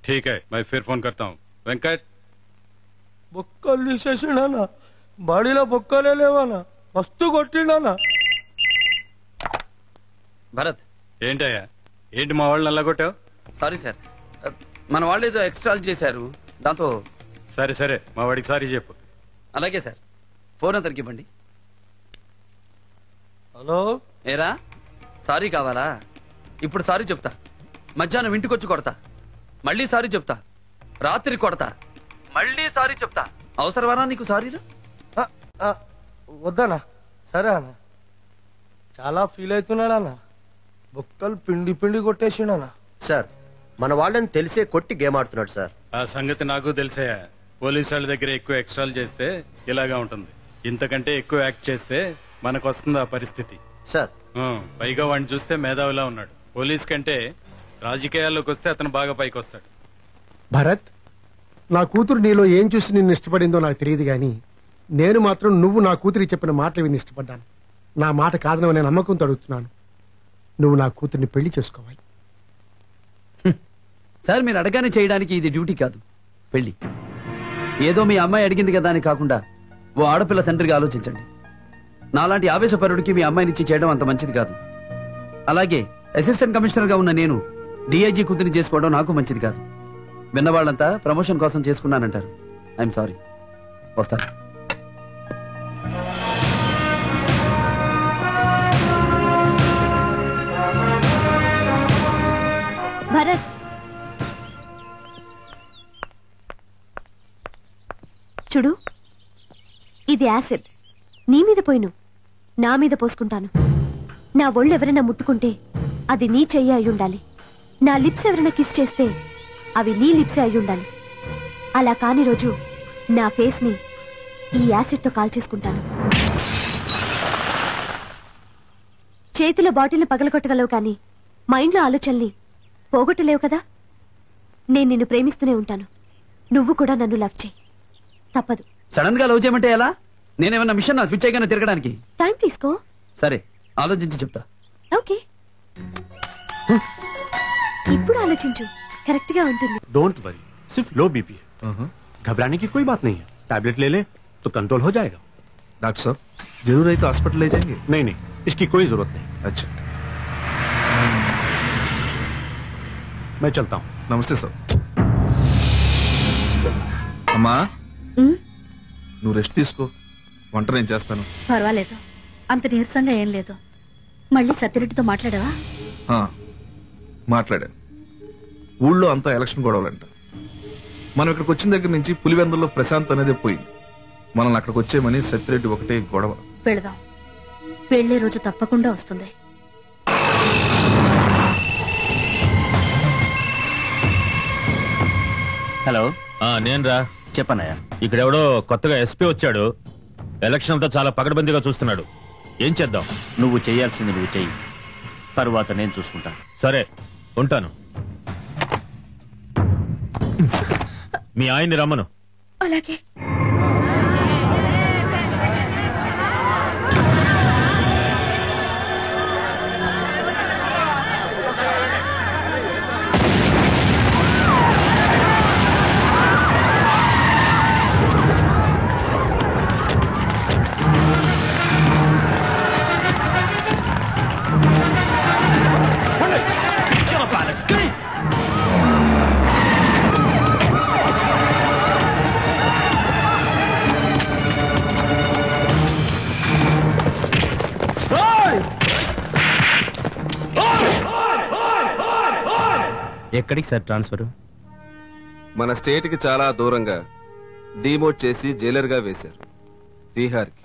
ठीक है, मैं फिर फोन करता हूँ. వెంకట్, బొక్కలు తీసేసినా, బాడీలో బొక్కలే లేవానా, మస్తు కొట్టినా. భరత్, ఏంటయ్యా, ఏంటి మా వాళ్ళని అలా కొట్టావు? సారీ సార్, మన వాళ్ళు ఏదో ఎక్స్ట్రా చేశారు, దాంతో. సరే సరే, మా వాడికి సారీ చెప్పు. అలాగే సార్. ఫోన్ అతనికి ఇవ్వండి. హలో. ఏరా, సారీ కావాలా? ఇప్పుడు సారీ చెప్తా. మధ్యాహ్నం ఇంటికొచ్చి కొడతా. మళ్ళీ సారీ చెప్తా. రాత్రి కొడతా. మళ్ళీ సారీ చెప్తా. అవసరమానా నీకు సారీలు? వద్దనా. సరే అన్న, చాలా ఫీల్ అవుతున్నాడన్నా. బొక్కలు పిండి పిండి కొట్టేసినా. సార్, మన వాళ్ళని తెలిసే కొట్టి గేమ్ ఆడుతున్నాడు సార్. ఆ సంగతి నాకు తెలిసే. పోలీసు వాళ్ళ దగ్గర ఎక్కువ ఎక్స్ట్రాలు చేస్తే ఇలాగా ఉంటుంది. ఇంతకంటే ఎక్కువ యాక్ట్ చేస్తే మనకు వస్తుంది ఆ పరిస్థితి. సార్, పైగా వాడిని చూస్తే మేధావిలా ఉన్నాడు. పోలీస్ కంటే రాజకీయాల్లోకి వస్తే అతను బాగా పైకి వస్తాడు. భరత్, నా కూతురు నీలో ఏం చూసి నిన్ను ఇష్టపడిందో నాకు తెలియదు, గాని నేను మాత్రం నువ్వు నా కూతురికి చెప్పిన మాటలు విని ఇష్టపడ్డాను. నా మాట కాదననే నమ్మకంతో అడుగుతున్నాను. నువ్వు నా కూతుర్ని పెళ్లి చేసుకోవాలి. సార్, మీరు అడగానే చేయడానికి ఇది డ్యూటీ కాదు, పెళ్లి. ఏదో మీ అమ్మాయి అడిగింది కదా అని కాకుండా ఓ ఆడపిల్ల తండ్రిగా ఆలోచించండి. నాలాంటి ఆవేశపరుడికి మీ అమ్మాయినిచ్చి చేయడం అంత మంచిది కాదు. అలాగే అసిస్టెంట్ కమిషనర్ గా ఉన్న నేను డిఐజీ కూతురిని చేసుకోవడం నాకు మంచిది కాదు. విన్నవాళ్ళంతా ప్రమోషన్ కోసం చేసుకున్నానంటారు. I'm sorry. వస్తా. భరత్, చూడు, ఇది యాసిడ్. నీ మీద పోయిను, నా మీద పోసుకుంటాను. నా ఒళ్ళు ఎవరైనా ముట్టుకుంటే అది నీ చెయ్యి అయి ఉండాలి. నా లిప్స్ ఎవరైనా కిస్ చేస్తే అవి నీ లిప్సే అయి ఉండాలి. అలా కాని రోజు నా ఫేస్ ని ఈ యాసిడ్తో కాల్చేసుకుంటాను. చేతిలో బాటిల్ని పగలగొట్టగలవు, కానీ మైండ్లో ఆలోచనల్ని పోగొట్టలేవు కదా. నేను నిన్ను ప్రేమిస్తూనే ఉంటాను. నువ్వు కూడా నన్ను లవ్ చేయి. తప్పదు. సడన్ గా లవ్ చేయమంటే ఎలా? నేనేమన్నా మిషన్ స్విచ్ అయ్యాను తిరగడానికి? టైం తీసుకో. సరే, ఆలోచించి చెప్తా. ఓకే, ఇప్పుడు ఆలోచించు, కరెక్ట్ గా ఉంటుంది. डोंट वरी, सिर्फ लो बीपी है, घबराने की कोई बात नहीं है. टैबलेट ले ले तो कंट्रोल हो जाएगा. डॉक्टर साहब, जरूर है तो हॉस्पिटल ले जाएंगे? नहीं नहीं, इसकी कोई जरूरत नहीं. अच्छा, मैं चलता हूँ. नमस्ते सर. అమ్మా, నువ్వు రెస్ట్ తీసుకో, వంట నేను చేస్తాను. పర్వాలేదు, అంత నీరసంగా ఏం లేదు. మళ్ళీ సత్యరెడ్డితో మాట్లాడావా? మాట్లాడాను. ఊళ్ళో అంతా ఎలక్షన్ గొడవలంట. మనం ఇక్కడికి వచ్చిన దగ్గర నుంచి పులివెందుల్లో ప్రశాంత్ అనేది పోయింది. మనల్ని అక్కడికి వచ్చేయమని సత్యరెడ్డి ఒకటే గొడవ. వెళదాం, వెళ్లే రోజు తప్పకుండా వస్తుంది. హలో, నేను రా. చెప్పనయ్యా. ఇక్కడెవడో కొత్తగా ఎస్పీ వచ్చాడు. ఎలక్షన్ అంతా చాలా పకడ్బందీగా చూస్తున్నాడు. ఏం చేద్దాం? నువ్వు చేయాల్సింది నువ్వు చెయ్యి, తరువాత నేను చూసుకుంటా. సరే, ఉంటాను. మీ ఆయన్ని రమ్మను. అలాగే. ఎక్కడికి సార్ ట్రాన్స్ఫర్? మన స్టేట్ కి చాలా దూరంగా డిమోట్ చేసి జైలర్ గా వేశారు, తీహార్కి.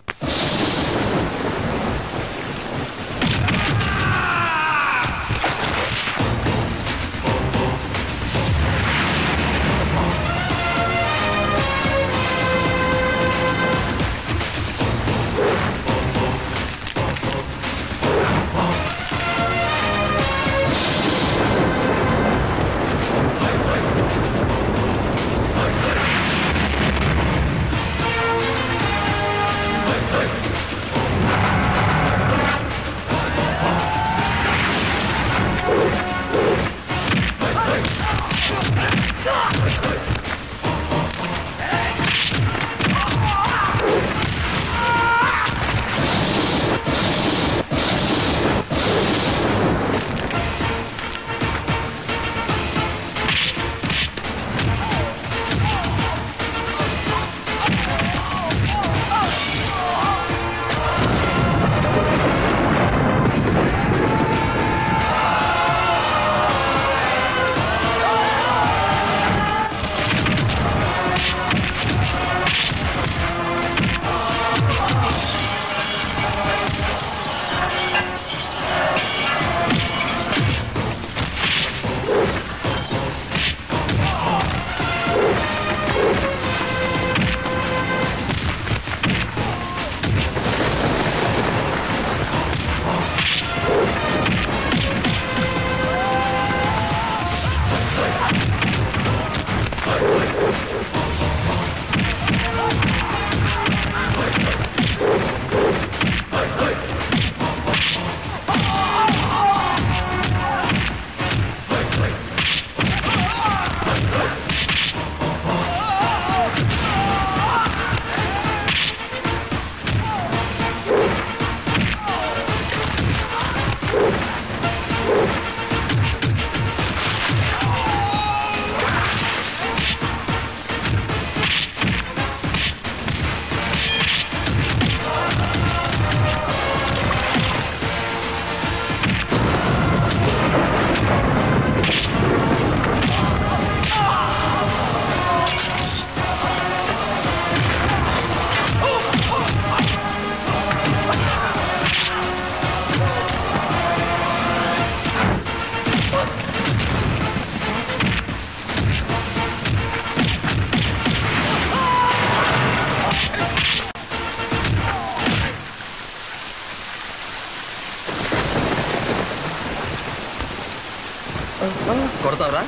కొడతావరా?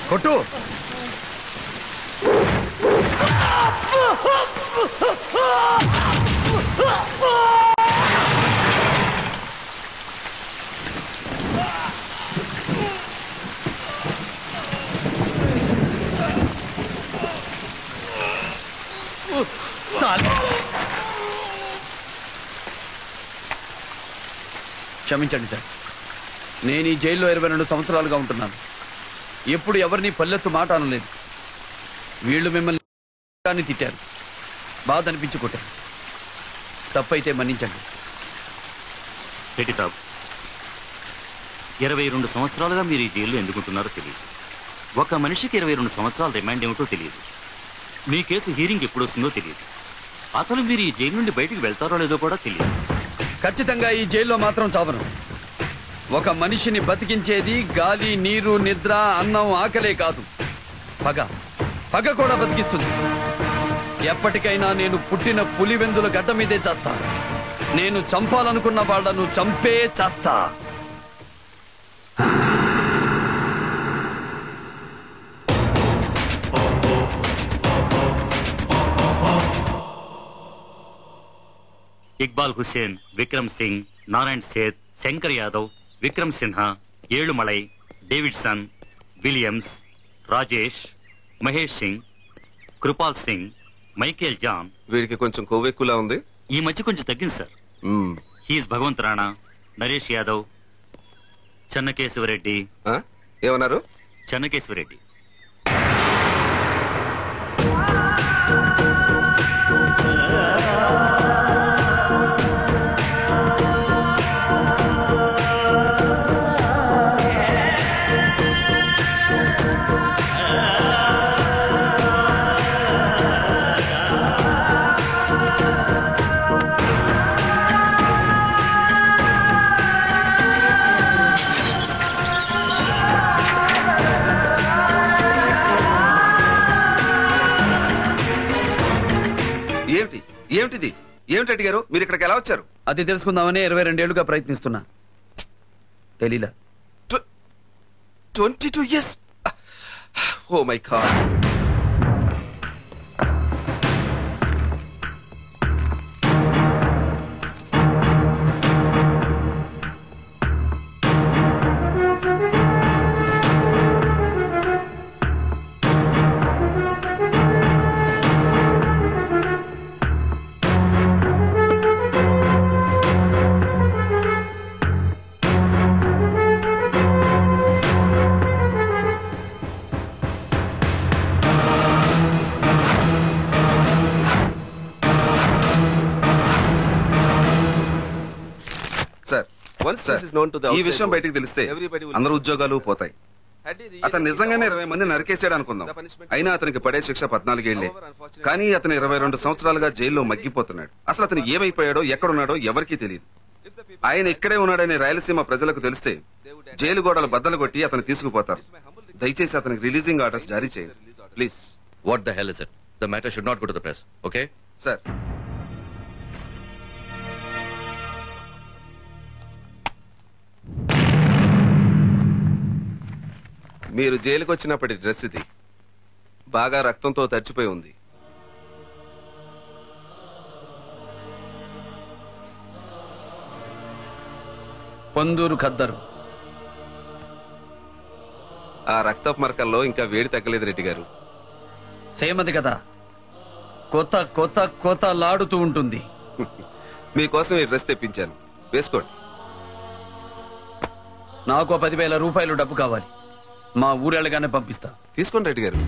కొట్టు. క్షమించండి సార్, నేను ఈ జైల్లో 22 సంవత్సరాలుగా ఉంటున్నాను. ఎప్పుడు ఎవరిని పల్లెత్తు మాట అనలేదు. వీళ్ళు మిమ్మల్ని తిట్టారు, బాధ అనిపించి కొట్టారు. తప్పైతే మన్నించండి. రెడ్డి సాబ్, 22 సంవత్సరాలుగా మీరు ఈ జైల్లో ఎందుకుంటున్నారో తెలియదు. ఒక మనిషికి 22 సంవత్సరాల రిమాండ్ ఏమిటో తెలియదు. మీ కేసు హీరింగ్ ఎప్పుడు వస్తుందో తెలియదు. అసలు మీరు ఈ జైలు నుండి బయటికి వెళ్తారో లేదో కూడా తెలియదు. ఖచ్చితంగా ఈ జైల్లో మాత్రం చావను. ఒక మనిషిని బతికించేది గాలి, నీరు, నిద్ర, అన్నం, ఆకలే కాదు, పగ. పగ కూడా బతికిస్తుంది. ఎప్పటికైనా నేను పుట్టిన పులివెందుల గడ్డ మీదే చేస్తా. నేను చంపాలనుకున్న వాళ్ళను చంపే చేస్తా. Iqbal Hussain, Vikram Singh, Narayan Seth, Shankar Yadav, Vikram Sinha, Ezhumalai, Davidson, Williams, Rajesh, Mahesh Singh, Kripal Singh, Michael John. వీడికి కొంచెం కొవ్వెక్కులా ఉంది. ఈ మధ్య కొంచెం తగ్గింది సార్. హీస్ భగవంత్ రాణా, నరేష్ యాదవ్, చెన్నకేశవరెడ్డి. ఏమన్నారు? చెన్నకేశవరెడ్డి. ఏమిటి ఏమిటిది ఏమిటి అడిగారు? మీరు ఇక్కడికి ఎలా వచ్చారు? అది తెలుసుకుందామని 22 ఏళ్లుగా ప్రయత్నిస్తున్నా. తెలీలా? 22 years. Oh my God. ఈ విషయం బయటికి తెలిస్తే అందరూ ఉద్యోగాలు పోతాయి. అతను నిజంగానే 20 మంది నరికేసాడు అనుకుందాం. అయినా అతనికి పడే శిక్ష 14 ఏళ్లే. కానీ అతను 22 సంవత్సరాలుగా జైల్లో మగ్గిపోతున్నాడు. అసలు అతను ఏమైపోయాడో ఎక్కడున్నాడో ఎవరికీ తెలియదు. ఆయన ఇక్కడే ఉన్నాడని రాయలసీమ ప్రజలకు తెలిస్తే జైలు గోడలు బద్దలు కొట్టి అతను తీసుకుపోతారు. దయచేసి అతనికి రిలీజింగ్ ఆర్డర్స్ జారీ చేయండి please. What the hell is it? The matter should not go to the press. Okay sir. మీరు జైలుకి వచ్చినప్పటి డ్రెస్ ఇది. బాగా రక్తంతో తడిచిపోయి ఉంది. పొందూరు ఖద్దరు. ఆ రక్తపు మరకల్లో ఇంకా వేడి తగ్గలేదు రెడ్డి గారు. సేమది కదా, కొత్త కొత్త కొత్త లాడుతూ ఉంటుంది. మీకోసం ఈ డ్రెస్ తెప్పించాను, వేసుకోండి. నాకు 10,000 రూపాయలు డబ్బు కావాలి. మా ఊరెళ్ళగానే పంపిస్తా. తీసుకోండి రెడ్డి గారు.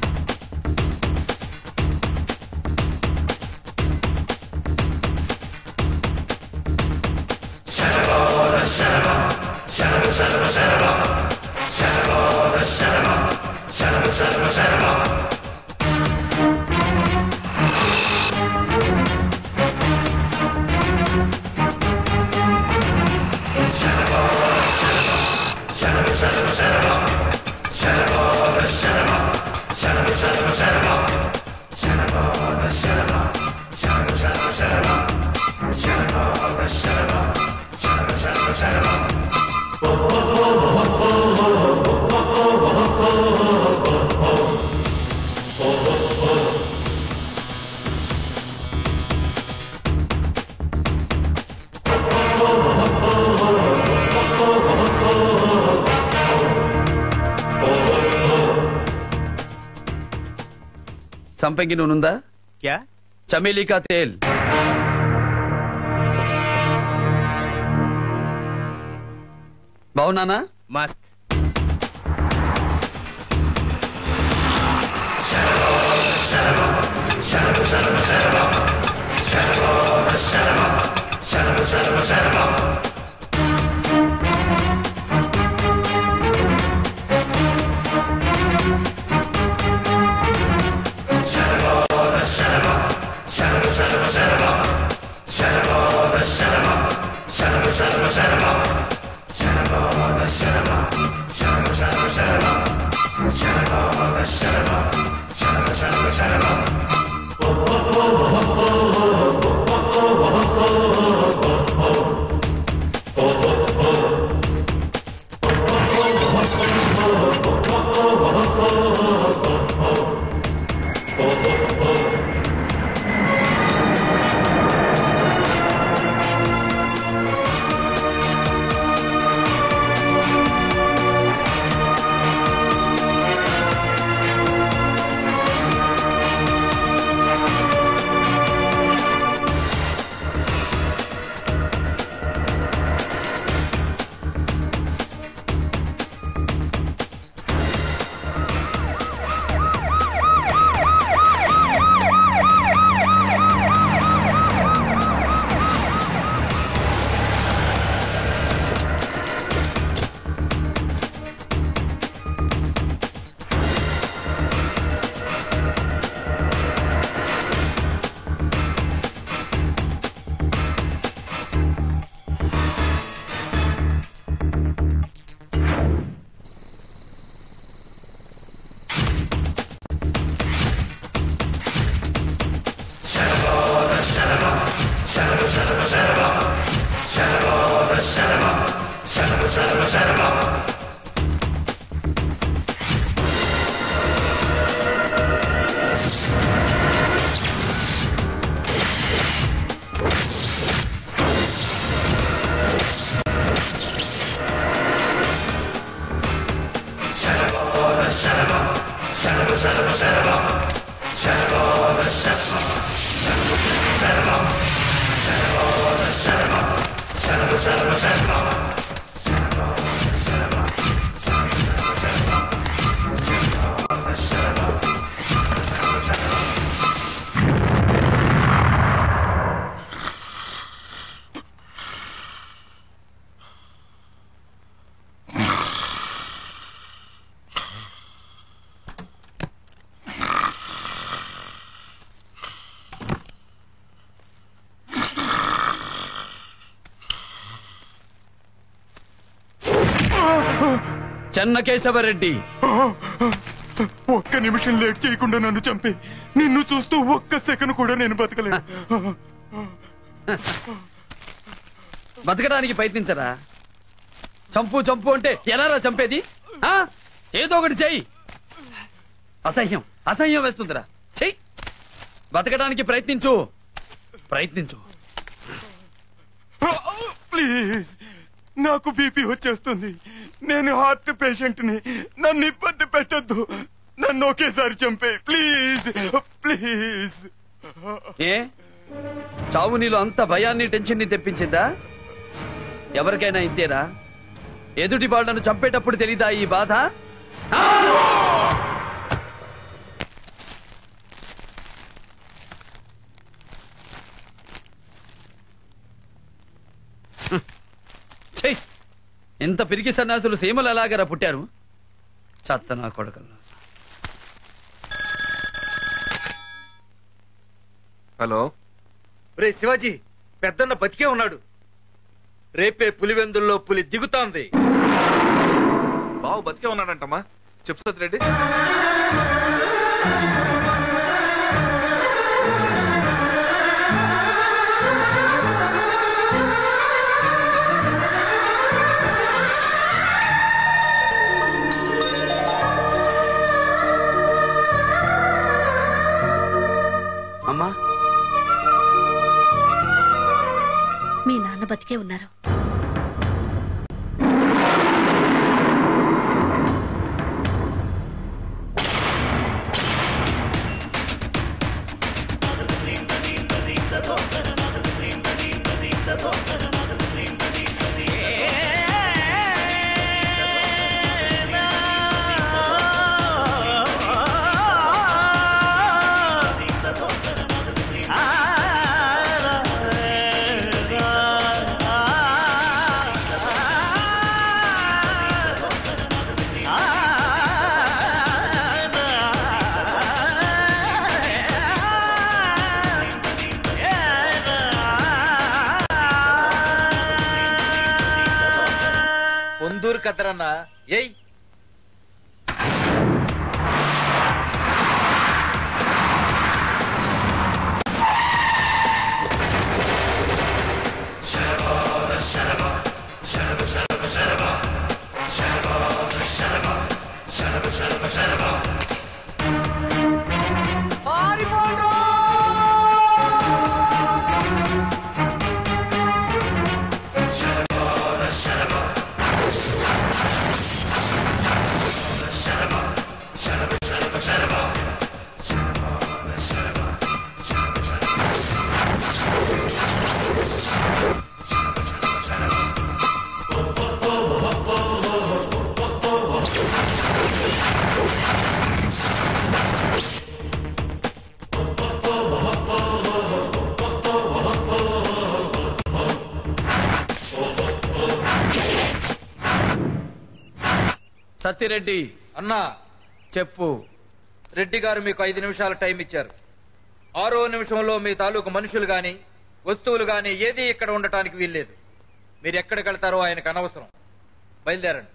సంపంగి నూనె क्या? चमेली का तेल. బావున్నానా? मस्त. Shalaba, చెన్నకేశవరెడ్డి, ఒక్క నిమిషం లేట్ చేయకుండా నన్ను చంపి నిన్ను చూస్తూ ఒక్క సెకండ్ కూడా నేను బతకలేదు. బతకడానికి ప్రయత్నించరా? చంపు చంపు అంటే ఎలారా చంపేది? ఏదో ఒకటి చెయ్యి. అసహ్యం అసహ్యం వేస్తుందిరా. చెయ్యి, బతకడానికి ప్రయత్నించు ప్రయత్నించు. ప్లీజ్, నాకు బీపీ వచ్చేస్తుంది. నేను హార్ట్ పేషెంట్ ని. నన్ను ఇబ్బంది పెట్టద్దు. నన్ను ఒకేసారి చంపే ప్లీజ్ ప్లీజ్. ఏ చావు నీలో అంత భయాన్ని టెన్షన్ ని తెప్పించిందా? ఎవరికైనా ఇంతేరా? ఎదుటి వాళ్ళను చంపేటప్పుడు తెలీదా ఈ బాధ? ఇంత పిరికి సన్యాసులు సీమలు ఎలాగరా పుట్టారు? చత్త నా కొడుకల్లా. హలో రే శివాజీ, పెద్దన్న బతికే ఉన్నాడు. రేపే పులివెందుల్లో పులి దిగుతాంది. బావు బతికే ఉన్నాడంటమ్మా. చెప్పు సత్యరెడ్డి. అమ్మా, మీ నాన్న బతికే ఉన్నారు. పొందూరు కద్దరన్నా ఏయ్. సత్యరెడ్డి అన్నా చెప్పు. రెడ్డి గారు మీకు 5 నిమిషాల టైం ఇచ్చారు. 6వ నిమిషంలో మీ తాలూకు మనుషులు గాని వస్తువులు గాని ఏది ఇక్కడ ఉండటానికి వీల్లేదు. మీరు ఎక్కడికి వెళ్తారో ఆయనకు అనవసరం. బయలుదేరండి.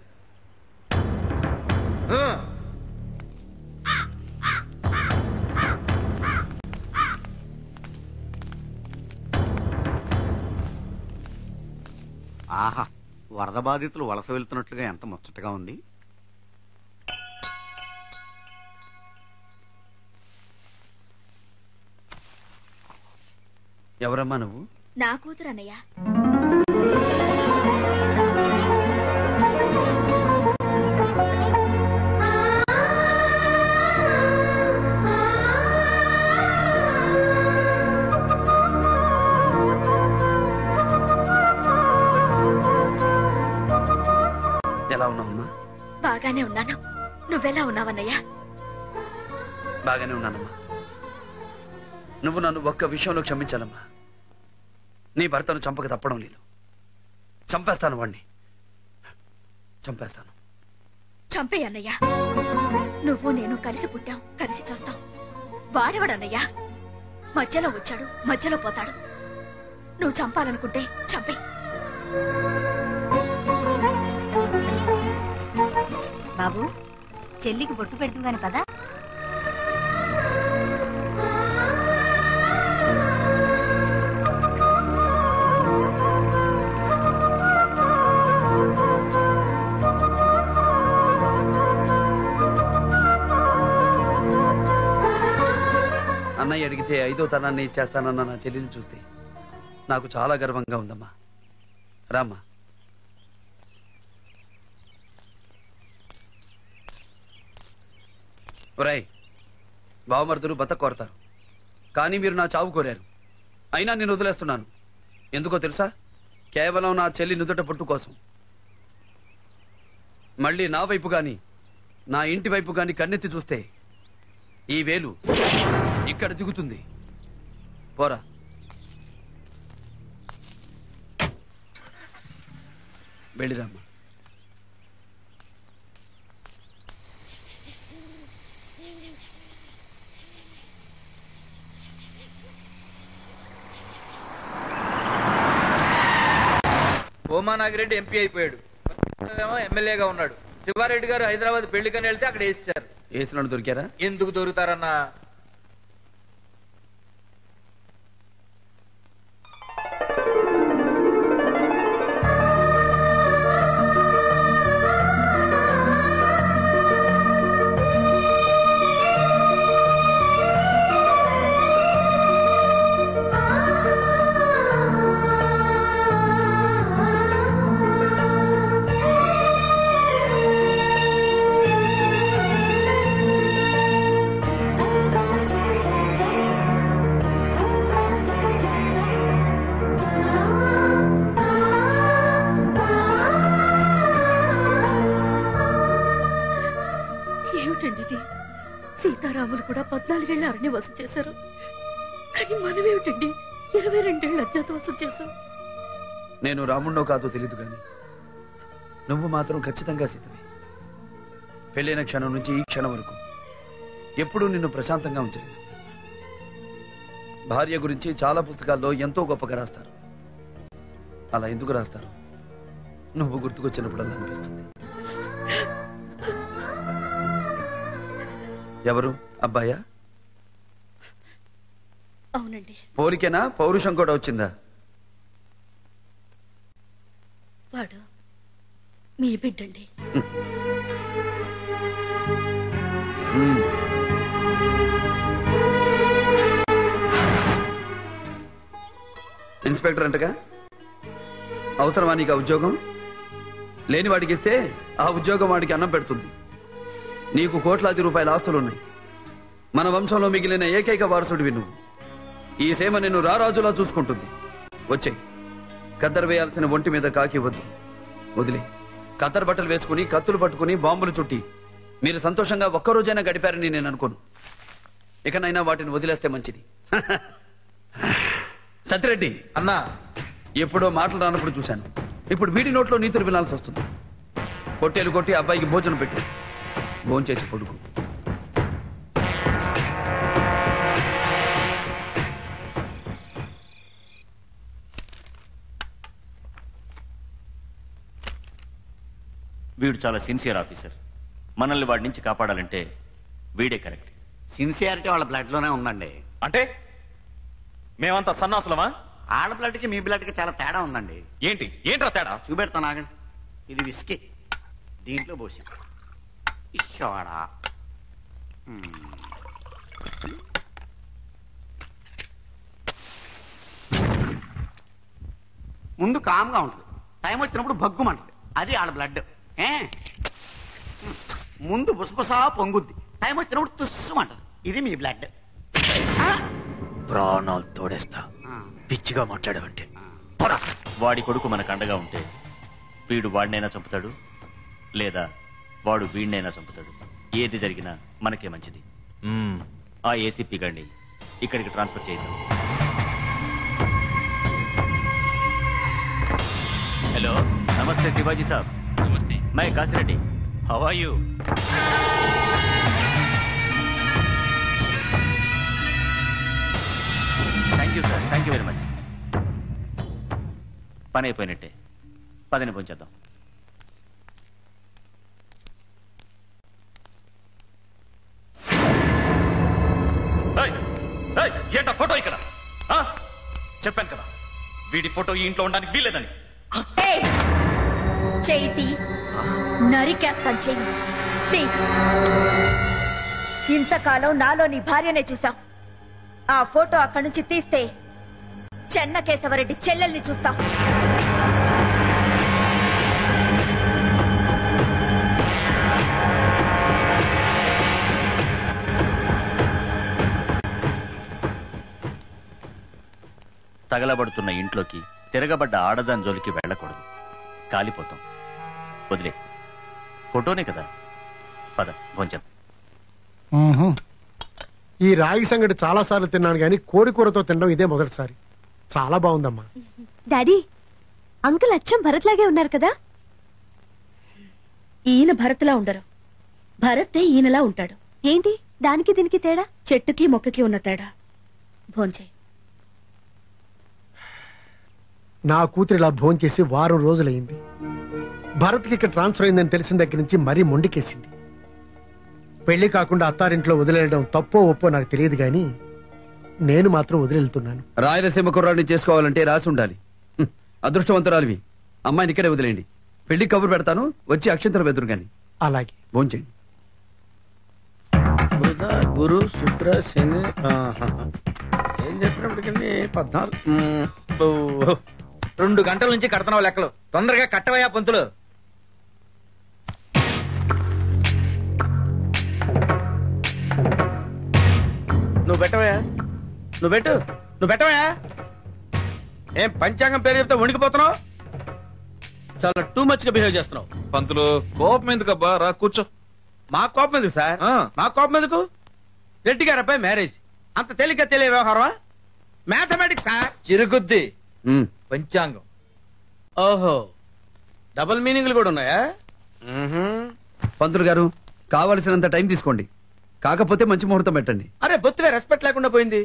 ఆహా, వరద బాధితులు వలస వెళ్తున్నట్లుగా ఎంత ముచ్చటగా ఉంది. ఎవరమ్మా నువ్వు? నా కూతురు అన్నయ్య. ఎలా ఉన్నావమ్మా? బాగానే ఉన్నాను. నువ్వెలా ఉన్నావన్నయ్యా? బాగానే ఉన్నానమ్మా. నువ్వు నన్ను ఒక్క విషయంలో క్షమించాలమ్మా. నీ భర్తను చంపక తప్పడం లేదు. చంపేస్తాను వాణ్ణి, చంపేస్తాను. చంపేయన్నయ్యా. నువ్వు నేను కలిసి పుట్టాం, కలిసి చేస్తాం. వాడేవాడన్నయ్యా, మధ్యలో వచ్చాడు, మధ్యలో పోతాడు. నువ్వు చంపాలనుకుంటే చంపే. బాబు, చెల్లికి బొట్టు పెడుతుందని కదా. అన్నయ్య అడిగితే 5వ తనాన్ని ఇచ్చేస్తానన్న నా చెల్లిని చూస్తే నాకు చాలా గర్వంగా ఉందమ్మా. రామ్మా. ఒరేయ్, బావమరుదులు బతక కోరతారు, కానీ మీరు నా చావు కోరారు. అయినా నేను వదిలేస్తున్నాను. ఎందుకో తెలుసా? కేవలం నా చెల్లి నుదుట పుట్టు కోసం. మళ్ళీ నా వైపు గాని నా ఇంటి వైపు గాని కన్నెత్తి చూస్తే ఈ వేలు ఇక్కడ దిగుతుంది. పోరా. వెళ్ళిరామ్మా. ఓమా నాగిరెడ్డి ఎంపీ అయిపోయాడు, ఎమ్మెల్యేగా ఉన్నాడు. శివారెడ్డి గారు హైదరాబాద్ పెళ్లికని వెళ్తే అక్కడ వేసేశారు. వేసినాడు దొరికారా? ఎందుకు దొరుకుతారన్నా? సీతారాములు కూడా 14 ఏళ్ల అరణ్యవాసం చేశారు, కానీ మనమేమిటండి 22 ఏళ్ల అజ్ఞాతవాసం చేశాం. నేను రాముణ్ణో కాదో తెలీదు గాని నువ్వు మాత్రం ఖచ్చితంగా సీతవి. పెళ్ళైన క్షణం నుంచి ఈ క్షణం వరకు ఎప్పుడూ నిన్ను ప్రశాంతంగా ఉంచలేదు. భార్య గురించి చాలా పుస్తకాల్లో ఎంతో గొప్పగా రాస్తారు. అలా ఎందుకు రాస్తారు? నువ్వు గుర్తుకొచ్చినప్పుడల్లా అనిపిస్తుంది. ఎవరు? అబ్బాయా? అవునండి. పోలికేనా? పౌరుషం కూడా వచ్చిందా? వాడు మీ బిడ్డండి. ఇన్స్పెక్టర్ అంటగా అవసరమా నీకు ఆ ఉద్యోగం? లేని వాడికి ఇస్తే ఆ ఉద్యోగం వాడికి అన్నం పెడుతుంది. నీకు కోట్లాది రూపాయల ఆస్తులున్నాయి. మన వంశంలో మిగిలిన ఏకైక వారసుడివి నువ్వు. ఈ సేమ నిన్ను రారాజులా చూసుకుంటుంది. వచ్చేయ్. కద్దరు వేయాల్సిన ఒంటి మీద కాకి వద్దు, వదిలే. కద్దరు బట్టలు వేసుకుని కత్తులు పట్టుకుని బాంబులు చుట్టి మీరు సంతోషంగా ఒక్కరోజైనా గడిపారని నేను అనుకోను. ఇకనైనా వాటిని వదిలేస్తే మంచిది. సత్యరెడ్డి అన్నా, ఎప్పుడో మాటలు రానప్పుడు చూశాను. ఇప్పుడు వీడి నోట్లో నీతులు వినాల్సి వస్తుంది. పొట్టేలు కొట్టి అబ్బాయికి భోజనం పెట్టు, భోంచేసి కొడుకు. వీడు చాలా సిన్సియర్ ఆఫీసర్. మనల్ని వాడి నుంచి కాపాడాలంటే వీడే కరెక్ట్. సిన్సియారిటీ వాళ్ళ బ్లడ్ లోనే ఉందండి. అంటే మేమంతా సన్నాసులమా? ఆడ బ్లడ్ కి మీ బ్లడ్ కి చాలా తేడా ఉందండి. ఏంట్రా తేడా? చూపెడతాను ఆగండి. ఇది విస్కీ, దీంట్లో పోసి ఇష్టవాడా. ముందు కామ్గా ఉంటుంది, టైం వచ్చినప్పుడు భగ్గుమంటుంది, అది వాళ్ళ బ్లడ్. ముందు బుసబుసా పొంగుద్ది, టైం వచ్చినప్పుడు తుస్సుమంటది, ఇది మీ బ్లడ్. ప్రాణాలు తోడేస్తా పిచ్చిగా మాట్లాడావంటే. వాడి కొడుకు మనకు అండగా ఉంటే వీడు వాడినైనా చంపుతాడు, లేదా వాడు వీడినైనా చంపుతాడు. ఏది జరిగినా మనకే మంచిది. ఆ ఏసీపీ గారిని ఇక్కడికి ట్రాన్స్ఫర్ చేద్దాం. हेलो, नमस्ते शिवाजी साहब। नमस्ते, मैं Kasireddy. How are you? Thank you sir, thank you very much. పని అయిపోయినట్టే, పదని పొంచేద్దాం. ఏంటా ఫోటో ఇక్కడ? చెప్పాను కదా వీడి ఫోటో ఈ ఇంట్లో ఉండడానికి వీల్లేదని. చేతి నరికేస్తాను చెయ్యి. ఇంతకాలం నాలో నీ భార్యనే చూసాం. ఆ ఫోటో అక్కడి నుంచి తీస్తే చెన్నకేశవరెడ్డి చెల్లెల్ని చూస్తాం. తగలబడుతున్న ఇంట్లోకి తిరగబడ్డ ఆడదాని జోలికి వెళ్ళకూడదు, కాలిపోతాం. వదిలే, ఫోటోనే కదా. పద కొంచెం. ఈ రాగి సంగటి చాలా సార్లు తిన్నాను కానీ కోడి కూరతో తినడం ఇదే మొదటిసారి. చాలా బాగుందమ్మా. డాడీ, అంకుల్ అచ్చం భరత్ లాగే ఉన్నారు కదా? ఈయన భరత్లా ఉండరు, భరతే ఈయనలా ఉంటాడు. ఏంటి దానికి దీనికి తేడా? చెట్టుకి మొక్కకి ఉన్న తేడా. భోంచే. నా కూతురు ఇలా భోంచేసి వారం రోజులైంది. భరత్కి ఇక్కడ ట్రాన్స్ఫర్ అయిందని తెలిసిన దగ్గర నుంచి మరీ మొండికేసింది. పెళ్లి కాకుండా అత్తారింట్లో వదిలేయడం తప్పో ఒప్పో నాకు తెలియదు గాని నేను మాత్రం వదిలేళ్తున్నాను. రాయలసీమ కుర్రాడిని చేసుకోవాలంటే రాసి ఉండాలి. అదృష్టవంతురాలివి. అమ్మాయిని ఇక్కడే వదిలేయండి. పెళ్లి కబురు పెడతాను, వచ్చి అక్షంతలు వెతురు గాని. అలాగే. భోంచేయండి. గురు శుక్ర శని ఏం చెప్పినప్పటికీ 14. 2 గంటల నుంచి కడుతున్నావు లెక్కలు. తొందరగా కట్టవయ్యా పంతులు. నువ్వు పెట్టవయా, నువ్వు పెట్టవయా. ఏం పంచాంగం పేరు చెప్తే వణికిపోతున్నావు? చాలా టూ మచ్ గా బిహేవ్ చేస్తున్నావు. పంతులు కోపం ఎందుకబ్బా, రా కూర్చో. మా కోపం ఎందుకు సార్? మా కోపం ఎందుకు? రెడ్డి గారి అబ్బాయి మ్యారేజ్ అంత తేలిగ్గా తెలియ వ్యవహారమా? Mathematics sir. చిరుగుద్ది పంచాంగం. ఓహో, డబుల్ మీనింగ్లు కూడా ఉన్నాయా? పంతులు గారు కావలసినంత టైం తీసుకోండి, కాకపోతే మంచి ముహూర్తం పెట్టండి. అరే బొత్తుగా రెస్పెక్ట్ లేకుండా పోయింది.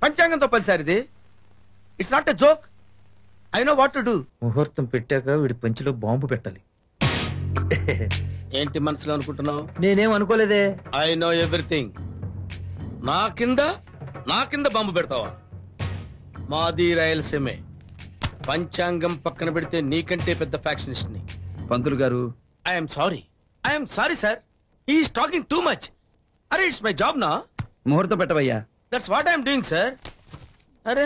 పంచాంగంతో పని సార్ ఇది. It's not a joke. I know what to do. ముహూర్తం పెట్టాక వీడి పంచిలో బాంబు పెట్టాలి. ఏంటి మనసులో అనుకుంటున్నావు? నేనేం అనుకోలేదే. I know everything. నా కింద బాంబు పెడతావా? మాది రాయలసీమే. పంచాంగం పక్కన పెడితే నీకంటే పెద్ద ఫ్యాక్షనిస్ట్ ని. పంతులు గారు I'm sorry sir. He's talking too much. అరే ఇట్స్ మై జాబ్ నా. ముహూర్తం పెట్టవయ్యా. That's what I'm doing sir. అరే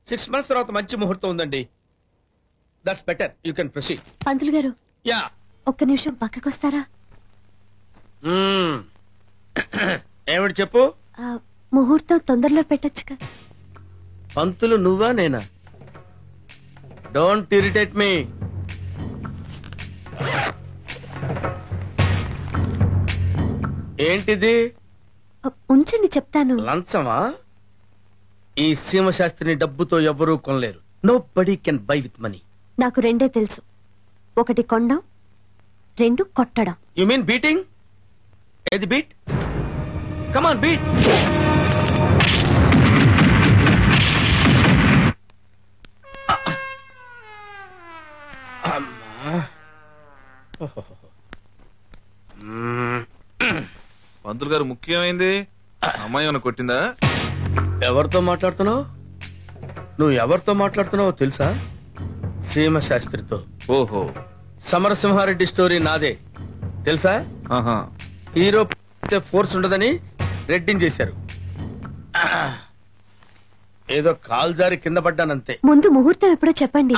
6 months తర్వాత మంచి ముహూర్తం ఉందండి. That's better. You can proceed. పంతులు గారు, యా, ఒక్క నిమిషం పక్కకొస్తారా? ఏమిటి చెప్పు. ముహూర్తం తొందరలో పెట్టొచ్చుగా. పంతులు నువ్వా నేనా? Don't irritate me. ఏంటిది? ఉంచండి చెప్తాను. లంచమా? ఈ సీమశాస్త్రిని డబ్బుతో ఎవ్వరూ కొనలేరు. Nobody can buy with money. నాకు రెండే తెలుసు, ఒకటి కొండం, 2 కొట్టడం. You mean beating? ఏది బీట్? Come on beat. పంతులు గారు ముఖ్యమైంది. అమ్మాయి ఏమైనా కొట్టిందా? ఎవరితో మాట్లాడుతున్నావు? నువ్వు ఎవరితో మాట్లాడుతున్నావో తెలుసా? శ్రీమ శాస్త్రితో. ఓహో, సమరసింహారెడ్డి స్టోరీ నాదే తెలుసా? హీరో ఫోర్స్ ఉండదని రెడ్డిని చేశారు. ఏదో కాలు జారి కింద పడ్డానంతే. ముందు ముహూర్తం ఎప్పుడో చెప్పండి.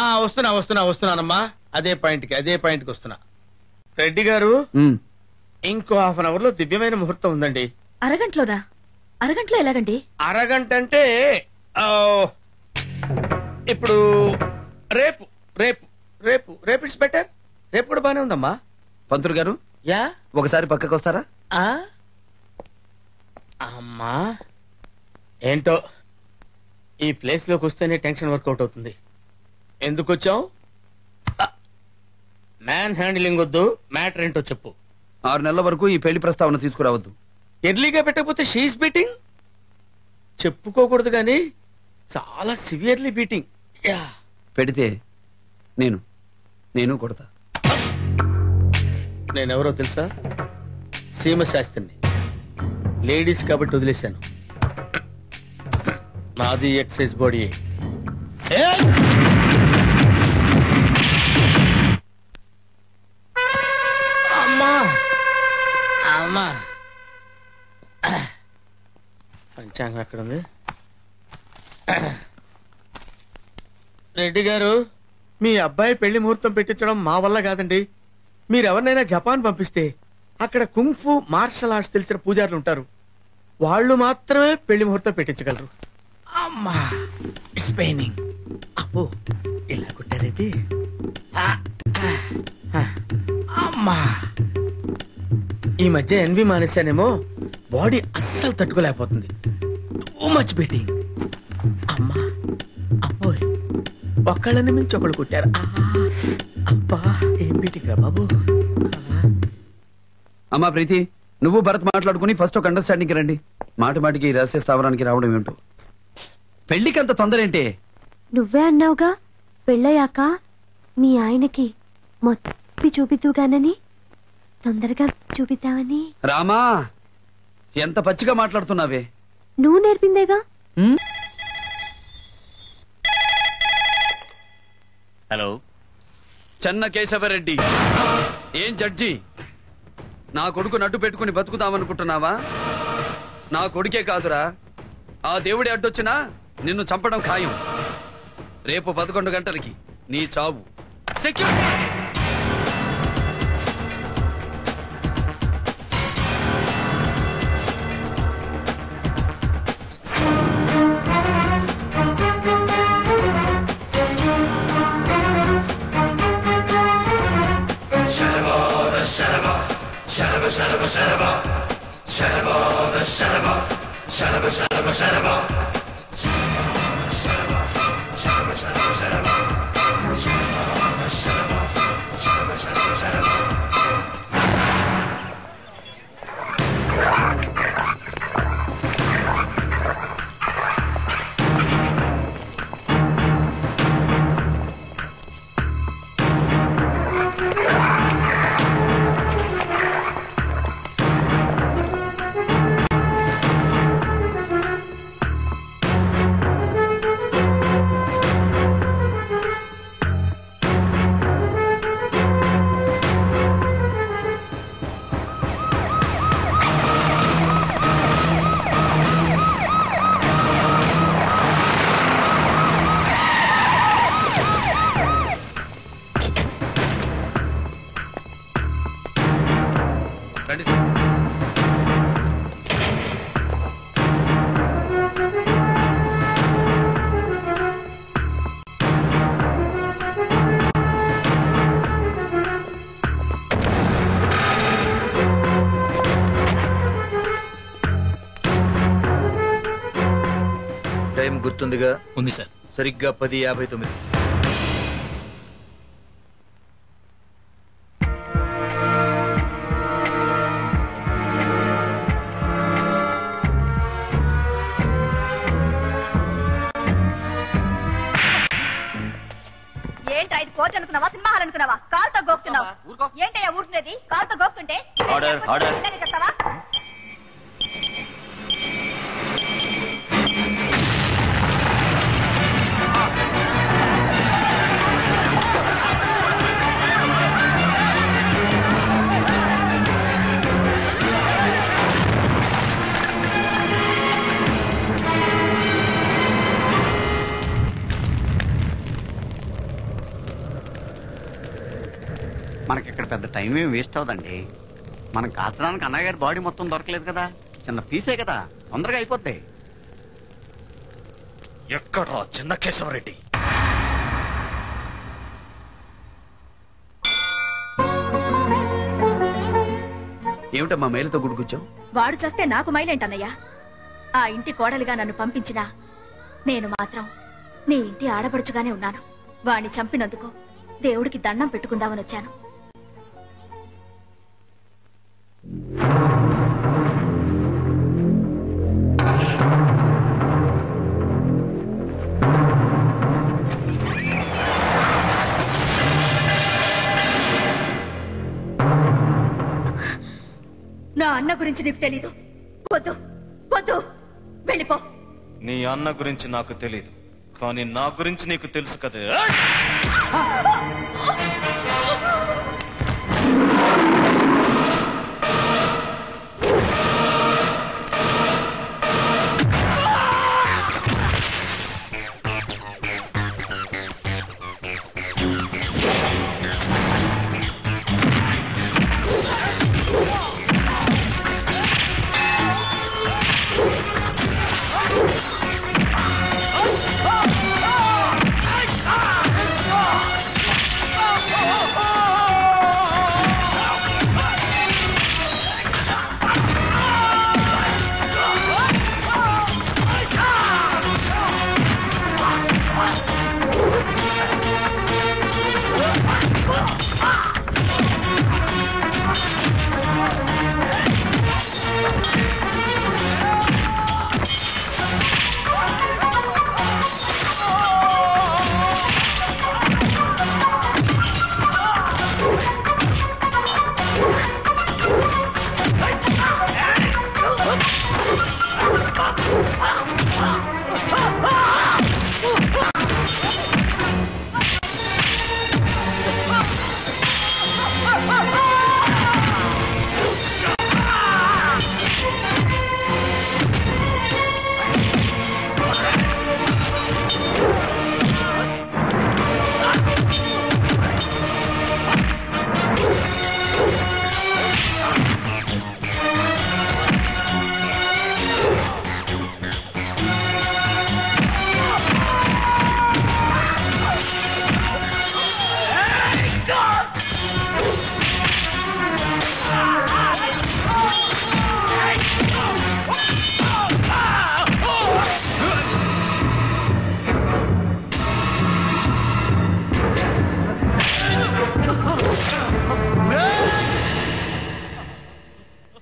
వస్తున్నానమ్మా. అదే పాయింట్కి వస్తున్నా. రెడ్డి గారు, ఇంకో హాఫ్ అన్ అవర్ లో దివ్యమైన ముహూర్తం ఉందండి. అరగంటలోనా? అరగంటలో ఎలాగండి? అరగంట అంటే ఇప్పుడు రేపు రేపు రేపు రేపు ఇట్స్ బెటర్. రేపు కూడా బానే ఉందమ్మా. పంతులు గారు, యా ఒకసారి పక్కకు వస్తారా? అమ్మా ఏంటో ఈ ప్లేస్ లోకి వస్తేనే టెన్షన్ వర్కౌట్ అవుతుంది. ఎందుకు వచ్చావు? మ్యాన్ హ్యాండిలింగ్ వద్దు, మ్యాటర్ ఏంటో చెప్పు. 6 నెలల వరకు ఈ పెళ్లి ప్రస్తావన తీసుకురావద్దు. ఎర్లీగా పెట్టకపోతే షీఈస్ బీటింగ్. చెప్పుకోకూడదు కానీ చాలా సివియర్లీ బీటింగ్. పెడితే నేను కొడతా. నేనెవరో తెలుసా? సీమ శాస్త్రిని. లేడీస్ కాబట్టి వదిలేశాను. నాది ఎక్సైజ్ బాడీ. అమ్మా అమ్మా, పంచాంగం ఎక్కడ ఉంది? రెడ్డి గారు, మీ అబ్బాయి పెళ్లి ముహూర్తం పెట్టించడం మా వల్ల కాదండి. మీరెవరినైనా జపాన్ పంపిస్తే అక్కడ కుంఫు మార్షల్ ఆర్ట్స్ తెలిసిన పూజారులు ఉంటారు. వాళ్ళు మాత్రమే పెళ్లి ముహూర్తం పెట్టించగలరు. అమ్మా ఇట్స్ పెయినింగ్. అబ్బో ఇలా కుట్టారైతే. అమ్మా ఈ మధ్య ఎన్వి మానేశానేమో, బాడీ అస్సలు తట్టుకోలేకపోతుంది. Too much beating. అమ్మా అబ్బోయ్, ఒక్కళ్ళని మించి ఒకళ్ళు కుట్టారు. అబ్బా ఏం బీటింగ్ రా బాబు. అమ్మా ప్రీతి, నువ్వు భరత్ మాట్లాడుకుని ఫస్ట్ ఒక అండర్స్టాండింగ్ రండి. మాటికి రహస్య స్థావరానికి రావడం ఏంటో. పెళ్లికి అంత తొందర ఏంటి? నువ్వే అన్నావుగా పెళ్ళయ్యాక మీ ఆయనకి మొత్తం చూపిద్దుగానని, తొందరగా చూపిద్దామని. రామా, ఎంత పచ్చిగా మాట్లాడుతున్నావే. నువ్వు నేర్పిందేగా. హలో, చెన్న కేశవరెడ్డి. ఏం జడ్జి, నా కొడుకు నడ్డు పెట్టుకుని బతుకుతామనుకుంటున్నావా? నా కొడుకే కాదురా, ఆ దేవుడి అడ్డొచ్చినా నిన్ను చంపడం ఖాయం. రేపు 11 గంటలకి నీ చావు. సెక్యూరిటీ. టైం గుర్తుందిగా? ఉంది సార్. సరిగ్గా 10:59. ఏంట్రా ఇది కోర్టు అనుకున్నావా, సింహాలు అనుకున్నావా? కాలుతో గోపుతున్నావు. ఏంటయ్యా ఊరుకునేది? కాలుతో గోపుతుంటే ఆర్డర్, ఆర్డర్. ఇలాగే చెప్తావా? టైం ఏం వేస్ట్ అవదండి. మనం కాల్చడానికి అన్నయ్య గారి బాడీ మొత్తం దొరకలేదు కదా, చిన్న పీసే కదా, తొందరగా అయిపోతాయి. ఎక్కడా చిన్న కేశవరెడ్డి? ఏమిటమ్మా మైలుతో గుడికొచ్చావు? వాడు చేస్తే నాకు మైలేంటన్నయ్యా? ఆ ఇంటి కోడలిగా నన్ను పంపించినా నేను మాత్రం నీ ఇంటి ఆడపడుచుగానే ఉన్నాను. వాణ్ణి చంపినందుకు దేవుడికి దండం పెట్టుకుందామని వచ్చాను. నా అన్న గురించి నీకు తెలీదు. వద్దు వద్దు, వెళ్ళిపో. నీ అన్న గురించి నాకు తెలీదు, కానీ నా గురించి నీకు తెలుసు కదా.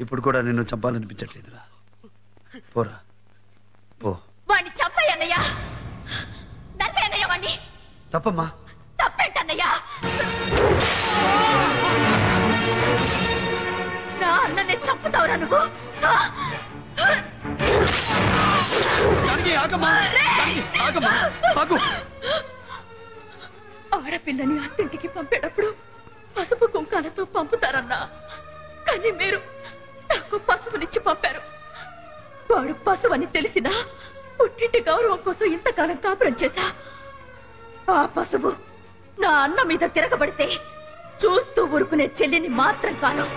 ఇప్పుడు కూడా నిన్ను చంపాలనిపించట్లేదురా. పోరా పో. వాణ్ణి చంపయ్యన్నయ్యా, నరికేయన్నయ్యా వాణ్ణి. తప్పమ్మా. తప్పేంటన్నయ్యా? నా అన్ననే చంపుతావురా నువ్వు? ఆడపిల్లని అత్తింటికి పంపేటప్పుడు పసుపు కుంకాలతో పంపుతారన్నా, కానీ మీరు నాకు పసుపునిచ్చి పంపారు. వాడు పశువని తెలిసినా పుట్టింటి గౌరవం కోసం ఇంతకాలం కాపురం చేశా. ఆ పశువు నా అన్న మీద తిరగబడితే చూస్తూ ఊరుకునే చెల్లిని మాత్రం కాను.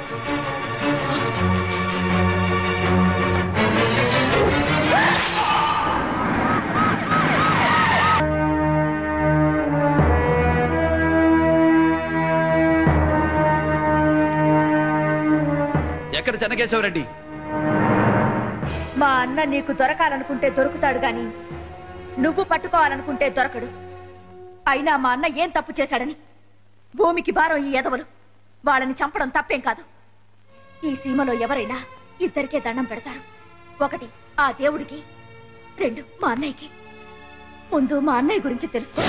ఎక్కడ చెన్నకేశవరెడ్డి? మా అన్న నీకు దొరకాలనుకుంటే దొరుకుతాడు గాని నువ్వు పట్టుకోవాలనుకుంటే దొరకడు. అయినా మా అన్న ఏం తప్పు చేశాడని భూమికి భారం ఈ ఎదవలు. వాళ్ళని చంపడం తప్పేం కాదు. ఈ సీమలో ఎవరైనా ఇద్దరికే దండం పెడతారు. ఒకటి ఆ దేవుడికి, రెండు మా అన్నయ్యకి. ముందు మా అన్నయ్య గురించి తెలుసుకో.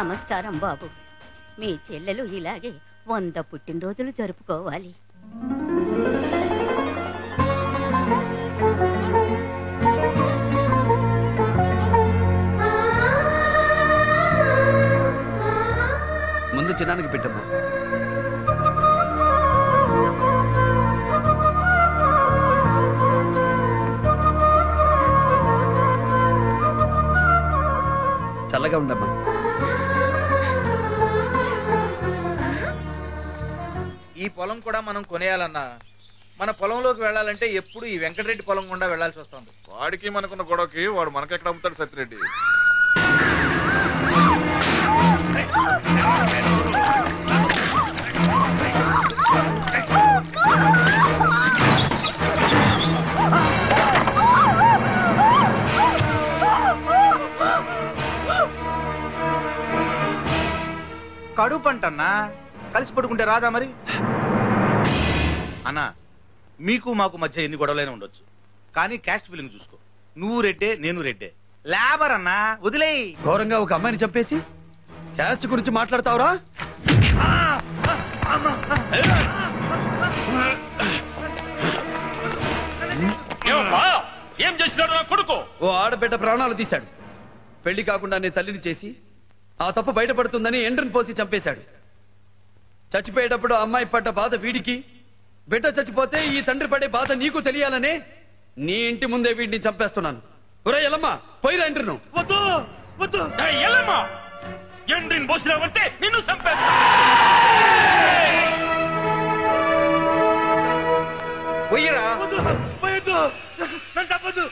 నమస్కారం బాబు. మీ చెల్లెలు ఇలాగే 100 పుట్టినరోజులు జరుపుకోవాలి. ముందు చిన్నానికి పెట్టమ్మా. చల్లగా ఉండమ్మా. ఈ పొలం కూడా మనం కొనేయాలన్నా మన పొలంలోకి వెళ్ళాలంటే ఎప్పుడు ఈ వెంకటరెడ్డి పొలం గుండా వెళ్లాల్సి వస్తుంది. వాడికి మనకున్న గొడవకి వాడు మనకెక్కడ అమ్ముతాడు సత్యరెడ్డి? కడుపు అంటన్నా కలిసి పడుకుంటే రాదా మరి? అన్నా మీకు మాకు మధ్య ఎన్ని గొడవలైనా ఉండొచ్చు, కానీ క్యాస్ట్ ఫీలింగ్ చూసుకో. నువ్వు రెడ్డే, నేను రెడ్డే. లేబర్ అన్నా వదిలేయి. ఘోరంగా ఒక అమ్మాయిని చంపేసి క్యాస్ట్ గురించి మాట్లాడతావురా? ఏం చేసినాడు నా కొడుకు? ఓ ఆడబిడ్డ ప్రాణాలు తీశాడు. పెళ్లి కాకుండా నీ తల్లిని చేసి ఆ తప్పు బయటపడుతుందని ఎండ్రిని పోసి చంపేశాడు. చచ్చిపోయేటప్పుడు అమ్మాయి పడ్డ బాధ వీడికి, బిడ్డ చచ్చిపోతే ఈ తండ్రి పడే బాధ నీకు తెలియాలనే నీ ఇంటి ముందే వీడిని చంపేస్తున్నాను. ఒరే ఎల్లమ్మా, పోయిరా ఎండ్రిను. వద్దు వద్దు, ఎల్లమ్మా ఎండ్రిని పోసినావంటే నిన్ను చంపేస్తా. పోయిరా. పోయొద్దు, నన్ను చంపొద్దు.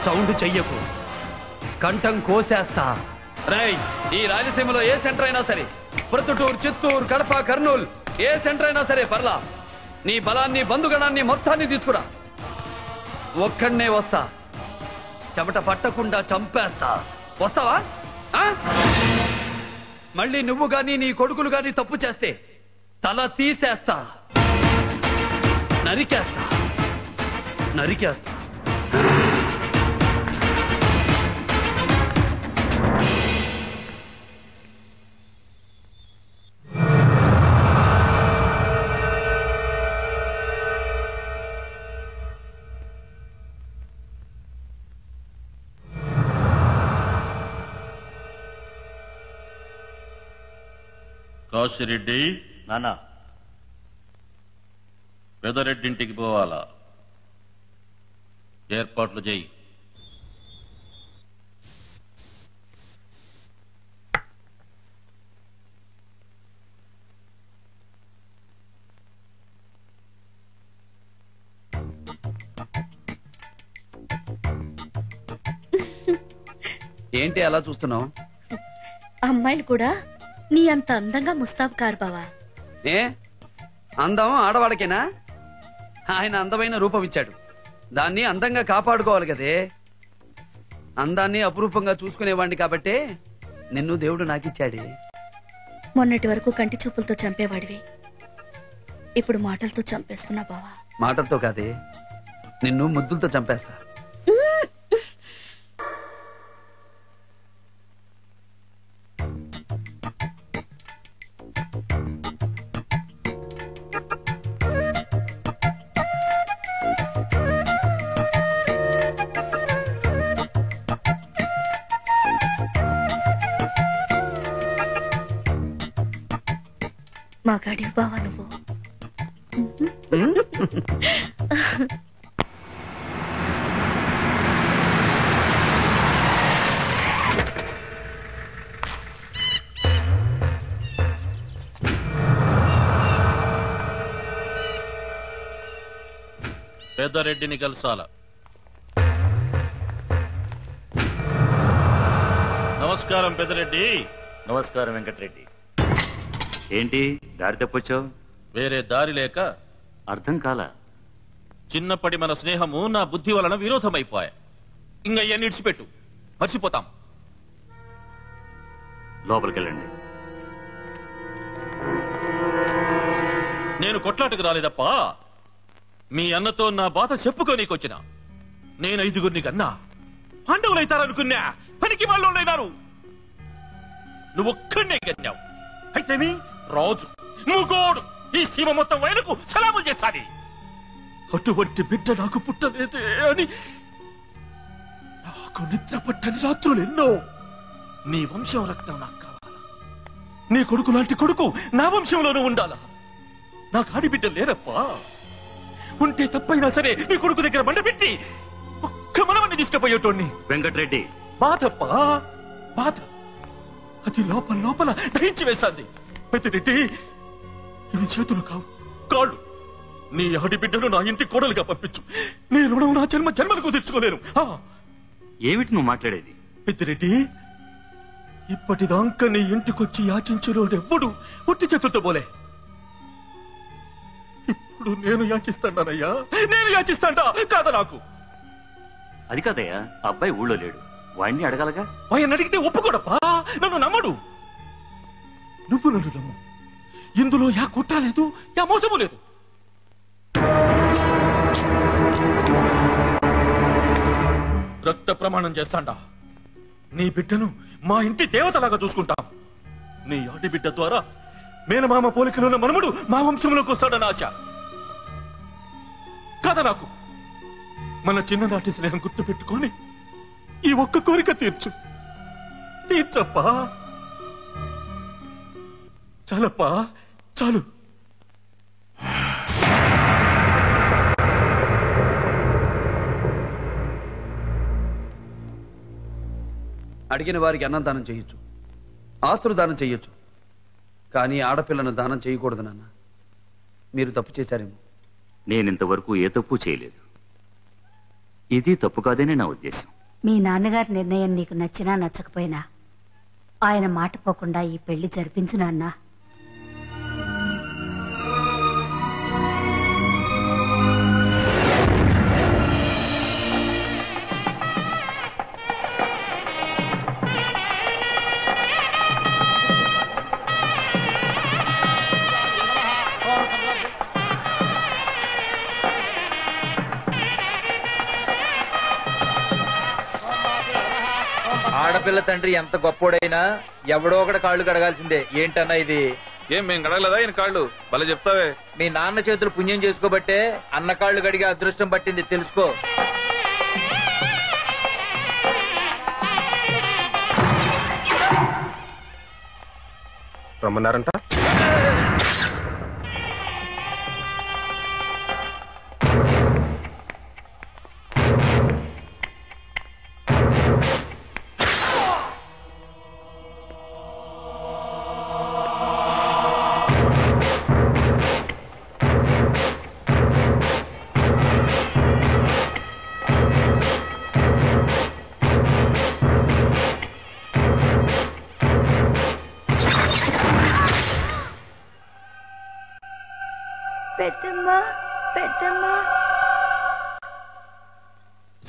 సౌండ్ చెయ్యకు, కంఠం కోసేస్తా. రేయ్, ఈ రాయలసీమలో ఏ సెంటర్ అయినా సరే, ప్రొద్దుటూరు, చిత్తూరు, కడప, కర్నూలు, ఏ సెంటర్ అయినా సరే పర్లా, నీ బలాన్ని, బంధుగణాన్ని మొత్తాన్ని తీసుకురా. ఒక్కడనే వస్తా, చెమట పట్టకుండా చంపేస్తా. వస్తావా? మళ్ళీ నువ్వు గాని నీ కొడుకులు గాని తప్పు చేస్తే తల తీసేస్తా, నరికేస్తా నరికేస్తా. కాశిరెడ్డి నానా, పెదరెడ్డింటికి పోవాలా? ఏర్పాట్లు చేయి. ఏంటి అలా చూస్తున్నావు? అమ్మాయిలు కూడా నీ అంత అందంగా ముస్తాబు కారు బావా. ఏ అందం ఆడవాళ్ళకేనా? ఆయన అందమైన రూపం ఇచ్చాడు, దాన్ని అందంగా కాపాడుకోవాలి కదే. అందాన్ని అపురూపంగా చూసుకునేవాడిని కాబట్టే నిన్ను దేవుడు నాకిచ్చాడే. మొన్నటి వరకు కంటి చూపులతో చంపేవాడివి, ఇప్పుడు మాటలతో చంపేస్తున్నా బావా. మాటలతో కాదే, నిన్ను ముద్దులతో చంపేస్తా. మా గాడివి బావా నువ్వు. పెద్దరెడ్డిని కలుసాల. నమస్కారం పెద్దరెడ్డి. నమస్కారం వెంకటరెడ్డి. ఏంటి దారి తప్పొచ్చావు? వేరే దారి లేక. అర్థం కాల. చిన్నప్పటి మన స్నేహము నా బుద్ధి వలన విరోధమైపోయా. ఇంకా ఇవన్నీ ఇడిచిపెట్టు, మర్చిపోతాం. లోపలికెళ్ళండి. నేను కొట్లాటకు రాలేదప్పా. మీ అన్నతో నా బాధ చెప్పుకోనీకొచ్చిన. నేను 5గురిని కన్నా పాండవులైతారనుకున్నా, పనికి వాళ్ళు అయినారు. నువ్వొక్కడే కన్నావు. అయితే మీ రాజు ముగోడు ఈ సీమ మొత్తం వైనకు సలాములు చేస్తాది. అటువంటి బిడ్డ నాకు పుట్టలేదే అని నాకు నిద్ర పట్టని రాత్రులు ఎన్నో. నీ వంశం రక్తం నాకు కావాలా? నీ కొడుకు లాంటి కొడుకు నా వంశంలోనూ ఉండాలా? నాకు ఆడిబిడ్డ లేరప్పా. ఉంటే తప్పైనా సరే నీ కొడుకు దగ్గర బండ పెట్టి ఒక్క మనవన్ని తీసుకుపోయేటోడిని. వెంకటరెడ్డి, బాధప్పా బాధ. అది లోపల లోపల దహించి వేశాంది. పెద్దిరెడ్డి, ఇవి చేతులు కావు, కాళ్ళు. నీ ఆడిబిడ్డను నా ఇంటి కోడలుగా పంపించు. నీ రుణం నా జన్మకు తెచ్చుకోలేను. ఏమిటి నువ్వు మాట్లాడేది? పెద్దిరెడ్డి, ఇప్పటిదాకా నీ ఇంటికొచ్చి యాచించులోనెవ్వడు ఒట్టి చేతులతో పోలే. ఇప్పుడు నేను యాచిస్తానయ్యా, నేను యాచిస్తాడా కాదా? నాకు అది కాదయ్యా, అబ్బాయి ఊళ్ళో లేడు, వాడిని అడగాలగా. ఆయన అడిగితే ఒప్పుకోడప్పా, నన్ను నమ్మడు. నువ్వు నన్ను నమ్ము. ఇందులో యా కుట్ర లేదు, యా మోసము లేదు. రక్త ప్రమాణం చేస్తాండా, నీ బిడ్డను మా ఇంటి దేవతలాగా చూసుకుంటాం. నీ ఆడిబిడ్డ ద్వారా మేనమామ పోలికలున్న మనముడు మా వంశంలోకి వస్తాడన్న ఆశ కదా నాకు. మన చిన్ననాటి స్నేహం గుర్తు పెట్టుకొని ఈ ఒక్క కోరిక తీర్చప్పా. చాలప్పా, చాలు. అడిగిన వారికి అన్నం దానం చేయొచ్చు, ఆస్తులు దానం చేయొచ్చు, కానీ ఆడపిల్లను దానం చేయకూడదు నాన్న. మీరు తప్పు చేశారేమో. నేనింతవరకు ఏ తప్పు చేయలేదు. ఇది తప్పు కాదనే నా ఉద్దేశం. మీ నాన్నగారి నిర్ణయం నీకు నచ్చినా నచ్చకపోయినా ఆయన మాట పోకుండా ఈ పెళ్లి జరిపించు నాన్న. ఆడపిల్ల తండ్రి ఎంత గొప్పోడైనా ఎవడో ఒకటి కాళ్ళు కడగాల్సిందే. ఏంటన్నా ఇది? ఏం మేము కడగలేదా ఈయన కాళ్ళు? భలే చెప్తావే. మీ నాన్న చేతులు పుణ్యం చేసుకోబట్టే అన్న కాళ్ళు కడిగే అదృష్టం పట్టింది, తెలుసుకో. రమ్మన్నారంట.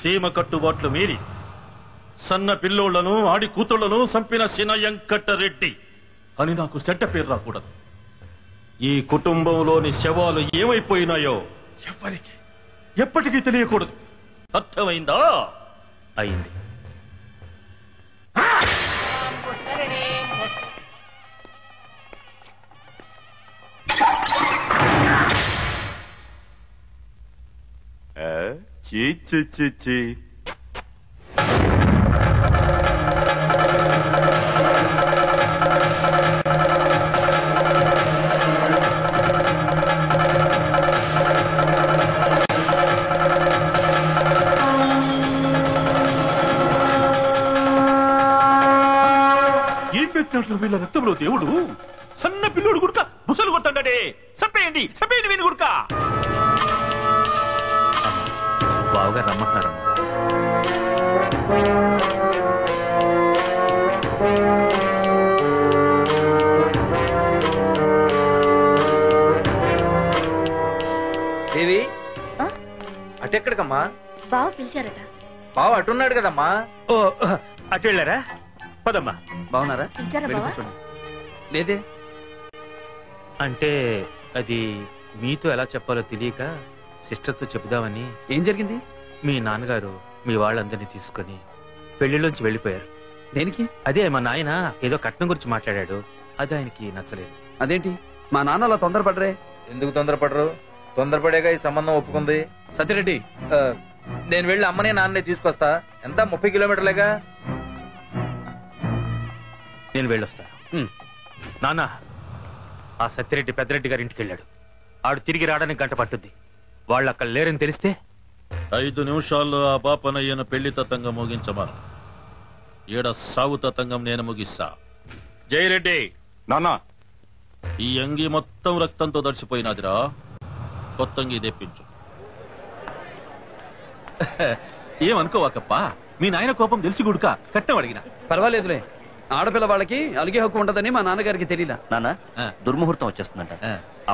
సీమ కట్టుబాట్లు మీరి సన్న పిల్లోళ్లను ఆడి కూతుళ్లను చంపిన సినయంకట్టరెడ్డి అని నాకు చెడ్డ పేరు రాకూడదు. ఈ కుటుంబంలోని శవాలు ఏమైపోయినాయో ఎవరికి ఎప్పటికీ తెలియకూడదు. అర్థమైందా? అయింది. చీ. ఏం పెట్టినట్లు వీళ్ళ రక్తంలో దేవుడు సన్న పిల్లోడు గుడక బుసలు కొట్టండి. చంపేయండి వీని గుడక. బావుగా రమ్మంటున్నారు. అటెక్కడికమ్మా? బావ పిలిచారట. బావ అటున్నాడు కదమ్మా. ఓ అటు వెళ్ళారా? పదమ్మా. బాగున్నారా? పిలిచారా వెళ్ళి బావ? కూర్చోండి. లేదే. అంటే అది మీతో ఎలా చెప్పాలో తెలియక సిస్టర్తో చెబుదామని. ఏం జరిగింది? మీ నాన్నగారు మీ వాళ్ళందరినీ తీసుకొని పెళ్లిలోంచి వెళ్ళిపోయారు. దేనికి? అదే మా నాయన ఏదో కట్నం గురించి మాట్లాడాడు, అది ఆయనకి నచ్చలేదు. అదేంటి మా నాన్న అలా తొందరపడరే? ఎందుకు తొందరపడరు? తొందరపడేగా ఈ సంబంధం ఒప్పుకుంది. సత్యరెడ్డి, నేను వెళ్ళి అమ్మనే నాన్నే తీసుకొస్తా. ఎంత 30 కిలోమీటర్లేగా. నేను వెళ్ళొస్తా. నాన్న, ఆ సత్యరెడ్డి పెద్దరెడ్డి గారి ఇంటికి వెళ్ళాడు. ఆడు తిరిగి రావడానికి గంట పట్టుద్ది. వాళ్ళు అక్కడ లేరని తెలిస్తే 5 నిమిషాల్లో ఆ పాపనయ్యను పెళ్లి తతంగం ముగించమను. ఈడ సాగు తతంగం నేను ముగిస్తా. జయరెడ్డి నాన్నా, ఈ అంగి మొత్తం రక్తంతో దర్శిపోయినదిరా. కొత్తంగి తెప్పించు. ఏమనుకోవాకప్ప, మీ నాయన కోపం తెలిసి గుడుక కట్నం అడిగినా. పర్వాలేదులే, ఆడపిల్ల వాళ్ళకి అలిగే హక్కు ఉంటదని మా నాన్నగారికి తెలియలా. నాన్న, దుర్ముహూర్తం వచ్చేస్తుందంట.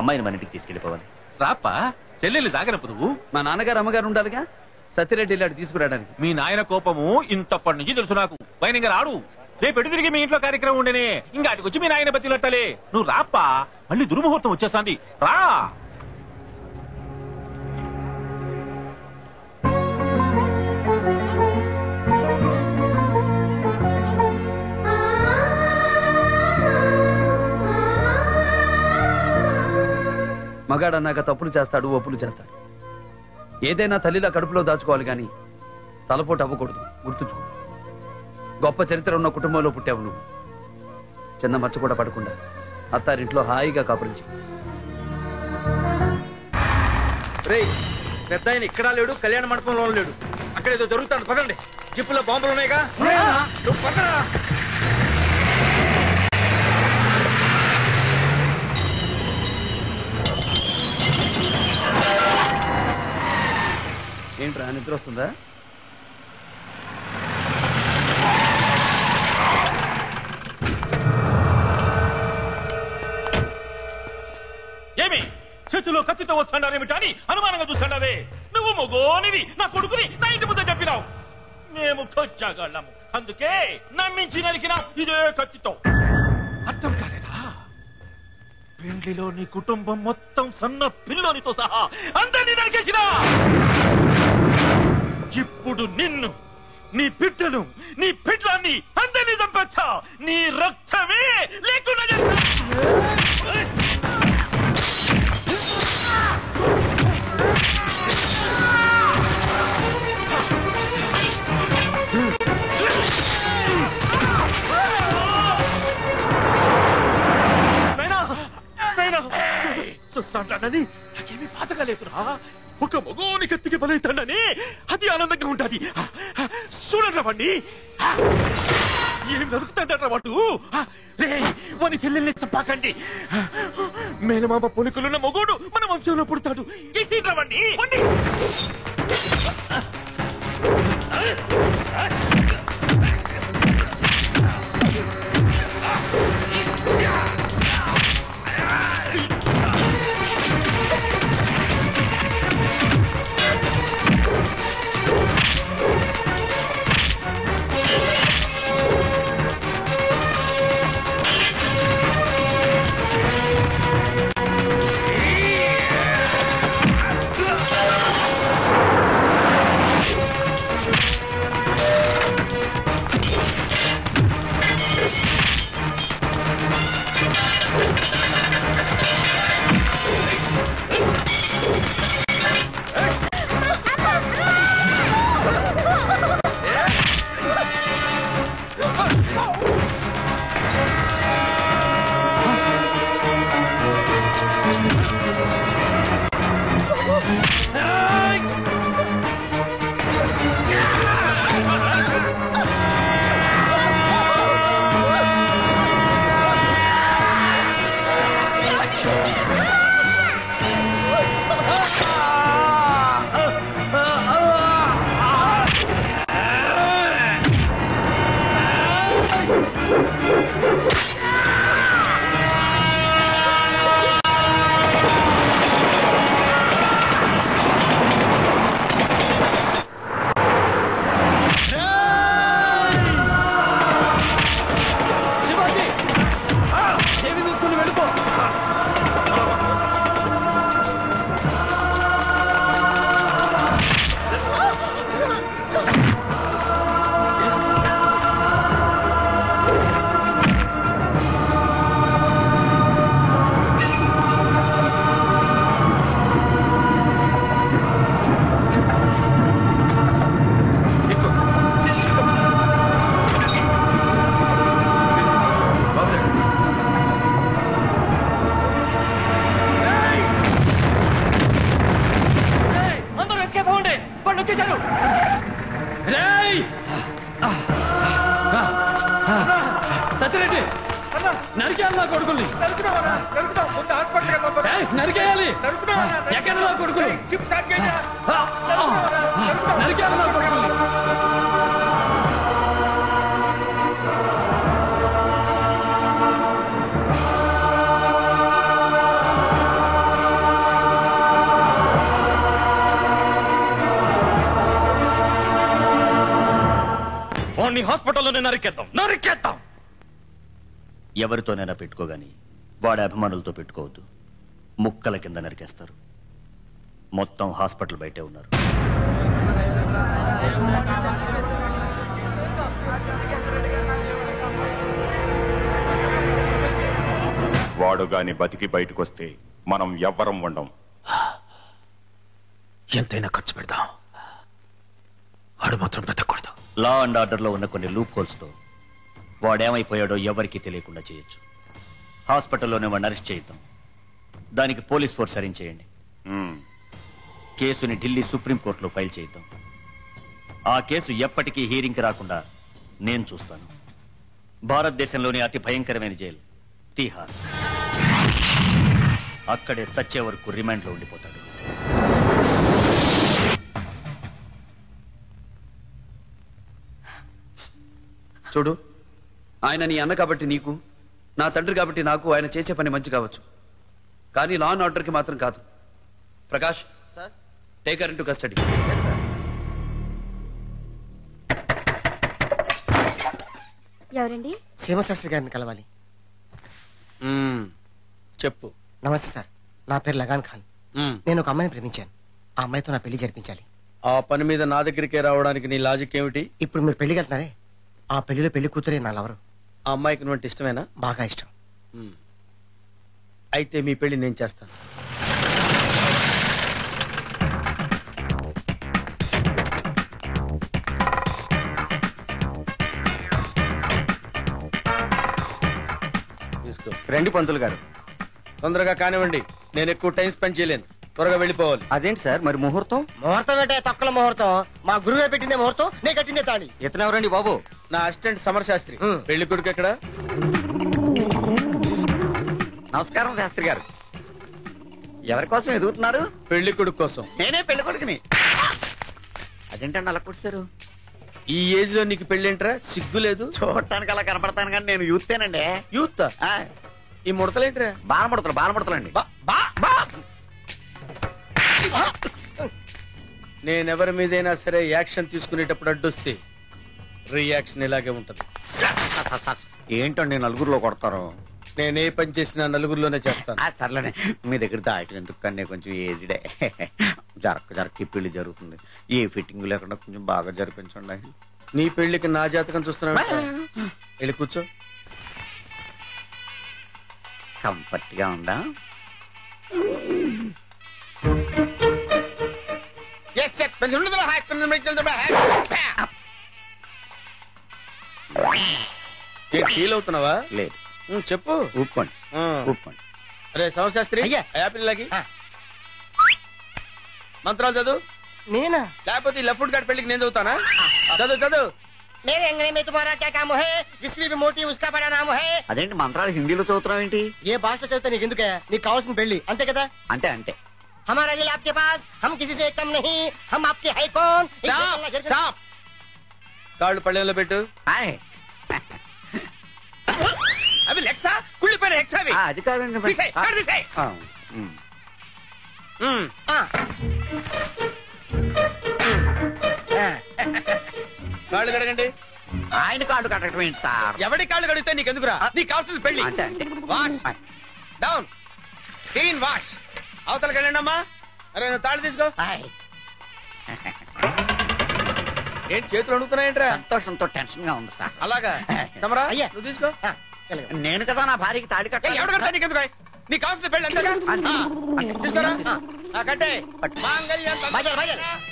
అమ్మాయిని మన ఇంటికి తీసుకెళ్లిపోవాలి. రాప్పా, చెల్లెలు జాగనపు నువ్వు. మా నాన్నగారు అమ్మగారు ఉండాలిగా, సత్యరెడ్డి ఇల్లాడు తీసుకురావడానికి. మీ నాయన కోపము ఇంతప్పటి నుంచి తెలుసు నాకు. పైన ఇంకా రాడు. రేపు ఎటు తిరిగి మీ ఇంట్లో కార్యక్రమం ఉండేనే, ఇంకా అటుకు వచ్చి మీ నాయన బతిలట్టలే. నువ్వు రాప్పా, మళ్ళీ దుర్ముహూర్తం వచ్చేస్తాంది. రా. మగాడన్నాక తప్పులు చేస్తాడు, ఒప్పులు చేస్తాడు. ఏదైనా తల్లిలా కడుపులో దాచుకోవాలి గాని తలపోటు అవ్వకూడదు. గుర్తుంచుకో. గొప్ప చరిత్ర ఉన్న కుటుంబంలో పుట్టావు నువ్వు. చిన్న మచ్చ కూడా పడకుండా అత్తారింట్లో హాయిగా కాపురించి. రేయ్, పెద్ద ఆయన ఇక్కడ లేడు, కళ్యాణ మండపంలో లేడు. అక్కడేదో జరుగుతాను. పదండి. జిప్పులో బాంబులు ఉన్నాయిగా. నువ్వు పదరా. ఏంట్రా, నిద్ర వస్తుందా? ఏమి చేతిలో కత్తితో వస్తాడారేమిటా అని అనుమానంగా చూస్తాడావే? నువ్వు మొగోనివి, నా కొడుకుని నా ఇంటి ముందే చెప్పినావు. మేము కొచ్చాగాళ్ళము, అందుకే నమ్మించి నరికినాం ఇదే కత్తితో. అర్థం కాలేదా? పెండ్లిలో నీ కుటుంబం మొత్తం సన్న పిల్లోనితో సహా అందరినీ నరికేసినా. ఇప్పుడు నిన్ను, నీ బిడ్డను, నీ బిడ్డని అందరినీ చంపచ్చా. నీ రక్తమే లేకుండా చూస్తాంటానని నాకేమీ బాధగా లేదురా. ఒక మగోని కత్తికి బలైతాడని అది ఆనందంగా ఉంటది. చూడండి వాడిని ఏం నరుకుతాడరా వాడు. వాని చెల్లెల్ని చంపాకండి. మేనమామ పొలికలున్న మగోడు మన వంశంలో పుడతాడు. ఈ సీట్ల వాడిని. కొడుకుల్ని నరికేయాలి ఎక్కడ నా కొడుకులు నరికేయాలి నా కొడుకుల్ని వాడిని హాస్పిటల్లోనే నరికేద్దాం. ఎవరితోనైనా పెట్టుకోగాని వాడి అభిమానులతో పెట్టుకోవద్దు. ముక్కల కింద నరికేస్తారు. మొత్తం హాస్పిటల్ బయటే ఉన్నారు. వాడు గాని బతికి బయటకొస్తే మనం ఎవ్వరం ఉండం. ఎంతైనా ఖర్చు పెడదాం. వాడు మాత్రం బ్రతకూడదు. లా అండ్ ఆర్డర్ లో ఉన్న కొన్ని లూప్ హోల్స్ తో వాడేమైపోయాడో ఎవరికీ తెలియకుండా చేయొచ్చు. హాస్పిటల్లోనే వాడిని అరెస్ట్ చేద్దాం. దానికి పోలీస్ ఫోర్స్ అరేంజ్ చేయండి. కేసుని ఢిల్లీ సుప్రీంకోర్టులో ఫైల్ చేద్దాం. ఆ కేసు ఎప్పటికీ హీరింగ్కి రాకుండా నేను చూస్తాను. భారతదేశంలోని అతి భయంకరమైన జైలు తీహార్. అక్కడే చచ్చే వరకు రిమాండ్లో ఉండిపోతాడు. చూడు, ఆయన నీ అన్న కాబట్టి నీకు, నా తండ్రి కాబట్టి నాకు ఆయన చేసే పని మంచి కావచ్చు, కానీ లా అండ్ ఆర్డర్కి మాత్రం కాదు. Prakash, take her into custody. ఎవరండి? సీమశాస్త్రి గారిని కలవాలి. చెప్పు. నమస్తే సార్, నా పేరు లగాన్ ఖాన్. నేను ఒక అమ్మాయిని ప్రేమించాను. ఆ అమ్మాయితో నా పెళ్లి జరిపించాలి. ఆ పని మీద నా దగ్గరికే రావడానికి నీ లాజిక్ ఏమిటి? ఇప్పుడు మీరు పెళ్లికి వెళ్తున్నారే, ఆ పెళ్లిలో పెళ్లి కూతురే నా లవరు. ఆ అమ్మాయికి నువ్వు ఇష్టమేనా? బాగా ఇష్టం. అయితే మీ పెళ్లి నేను చేస్తాను. రండి పంతులు గారు. తొందరగా కానివ్వండి, నేను ఎక్కువ టైం స్పెండ్ చేయలేను. త్వరగా వెళ్ళిపోవాలి. అదేంటి సార్ మరి ముహూర్తం? ముహూర్తం ఏంటే తొక్కల ముహూర్తం. మా గురువే పెట్టిందే ముహూర్తం, నేను కట్టిందే తాళి. ఇతను ఎవరండి బాబు? నా అసిస్టెంట్ సమర శాస్త్రి. పెళ్లి కొడుకు ఎక్కడ? నమస్కారం శాస్త్రి గారు. ఎవరి కోసం ఎదుగుతున్నారు? పెళ్లి కొడుకు కోసం. నేనే పెళ్లి కొడుకుని. అదేంటండి అలా కూర్చారు? ఈ ఏజ్ లో నీకు పెళ్లింటరా? సిగ్గు లేదు? చూడటానికి అలా కనపడతాను కానీ నేను యూత్తేనండి. యూత్? ఈ ముడతలేంట్రా? బాలముడతలండి. నేనెవరి మీదైనా సరే యాక్షన్ తీసుకునేటప్పుడు అడ్డొస్తే రియాక్షన్ ఇలాగే ఉంటది. ఏంటండి నలుగురిలో కొడతారు? నేనే పని చేసినా నలుగురిలోనే చేస్తాను. సర్లేనే, మీ దగ్గర దాయటం ఎందుకు కన్నా కొంచెం ఏజ్డే. జరక్కి పెళ్లి జరుగుతుంది. ఏ ఫిట్టింగ్ లేకుండా కొంచెం బాగా జరిపించండి. నీ పెళ్లికి నా జాతకం చూస్తున్నావు. వెళ్ళి కూర్చో. కంఫర్ట్ గా ఉందా? ఫీల్ అవుతున్నావా? లేదు. చెప్పు. ఊపుకోండి ఊపుకోండి. అరే సమశాస్త్రి, యాపిల్ లాగి మంత్రాలు చదువు. నేనా? లేకపోతే లెఫ్ట్ ఫుట్ గారి పెళ్లికి నేను చదువుతానా? చదువు. मेरे अंगने में तुम्हारा क्या काम है? जिसकी भी मोटी उसका बड़ा नाम है. అదేంటి మంత్రాలు హిందీలో చదువుతున్నావు ఏంటి? ఏ భాషలో చదివితే నీకు ఎందుకే? నీకు కావాల్సిన పెళ్లి అంతే కదా? అంతే అంతే. हमारा दिल आपके पास, हम किसी से कम नहीं, हम आपके है कौन? కాళ్ళు పళ్ళెంలో పెట్టు. అవి లెక్సా? కుళ్ళిపోయిన ఎక్సా అవి. అది కాదండి. కాళ్ళు కడగండి. ఆయన కాళ్ళు కట్టడం ఏంటి సార్? ఎవడి కాళ్ళు కడిగితే నీకు ఎందుకురా? నీకు కావాల్సింది పెళ్లి. Wash down, clean wash. అవతలకి వెళ్ళండి అమ్మా. అరే నువ్వు తాళి తీసుకో. ఏంటి చేతులు అడుగుతున్నాయంట్రా? సంతోషంతో టెన్షన్ గా ఉంది సార్. అలాగా? సమరా నువ్వు తీసుకో. నేను కదా నా భార్యకి తాళి కట్ట. ఎవడు కడతా నీకు ఎందుకు? నీకు కావాల్సిన పెళ్లి అంతేగా? తీసుకోరా. కట్టే.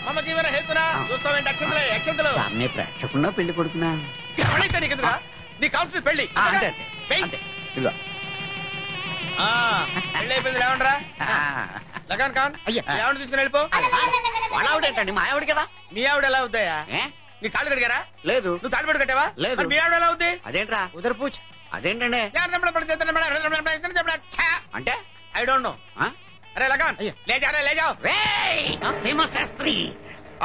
మమ జీవన హేతునా. చూస్తావేంటి? అక్షంతలు. సార్నే ప్రేక్షకున్నా పెళ్లి కొడుకున్నా? ఎవడైతే నీకు ఎందుకురా? నీకు కావాల్సిన పెళ్లి. ఇదిగో పెళ్లి అయిపోయింది. లేవండ్రా. లగాన్ ఖాన్, ఆవిడ తీసుకుని వెళ్ళిపో. వాళ్ళ ఆవిడేంటండి? మా ఆవిడ కదా. మీ ఆవిడ ఎలా అవుతాయా? నీ కాళ్ళు కడిగారా? లేదు. నువ్వు తాడిపడి కట్టావా? లేదు. మీ ఆవిడ ఎలా అవుతాయి? అదేంట్రా? ఉదర్ పూచ్. అదేంటండి అంటే ఐ డోంట్ నో. అరే లగాన్ లేజారా లేజావ్. సీమశాస్త్రి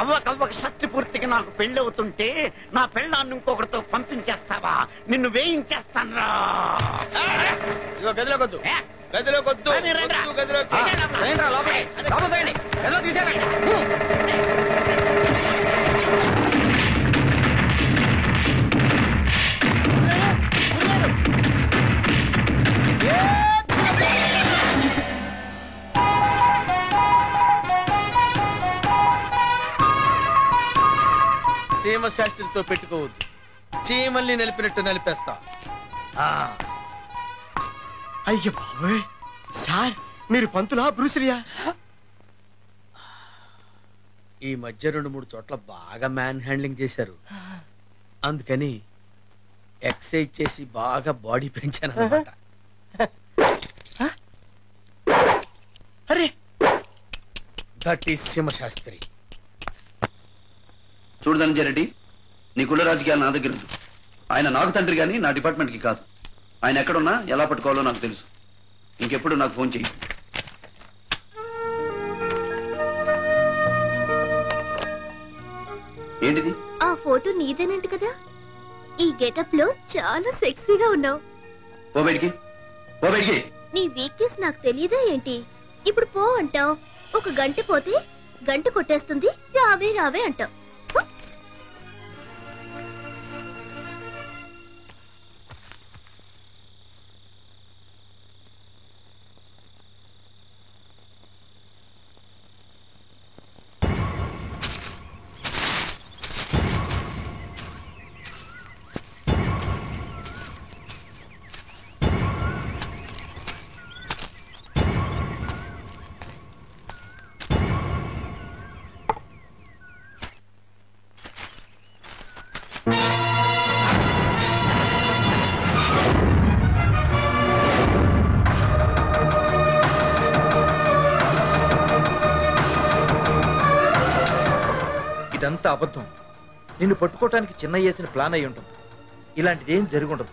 అవ్వకవ్వక షష్టి పూర్తికి నాకు పెళ్లి అవుతుంటే నా పెళ్ళాన్ని ఇంకొకరితో పంపించేస్తావా? నిన్ను వేయించేస్తాను రా. ఇదిగో గదిలోకొద్దు, గదిలోకొద్దు, గదిలో తీసేయండి. సీమ శాస్త్రితో పెట్టుకోవద్దు, చీమల్ని నిలిపినట్టు నిలిపేస్తా. అయ్యో బాబోయ్ సార్, మీరు పంతులా బ్రూసిలియా? ఈ మధ్య 2-3 చోట్ల బాగా మ్యాన్ హ్యాండ్లింగ్ చేశారు, అందుకని ఎక్సైజ్ చేసి బాగా బాడీ పెంచాను అన్నమాట. అరే దట్ ఈస్ సింహశాస్త్రి. చూడు ధనంజయ రెడ్డి, నీ కుల రాజకీయాలు నా దగ్గర ఉంది. ఆయన నాకు తండ్రి కానీ నా డిపార్ట్మెంట్కి కాదు. ఆయన ఎక్కడున్నా ఎలా పట్టుకోవాలో నాకు తెలుసు. ఇంకెప్పుడు నాకు ఫోన్ చెయ్యి. ఏంటిది? ఆ ఫోటో నీదేనంట కదా? ఈ గెటప్ లో చాలా సెక్సీగా ఉన్నావు. ఓ బయటికి, ఓ బయటికి. నీ వీక్నెస్ నాకు తెలియదా ఏంటి? ఇప్పుడు పో అంటావు, ఒక గంట పోతే గంట కొట్టేస్తుంది, రావే రావే అంటావు. ఇదంతా అబద్ధం. నిన్ను పట్టుకోవటానికి చిన్న వేసిన ప్లాన్ అయి ఉంటుంది. ఇలాంటిది ఏం జరుగుండదు.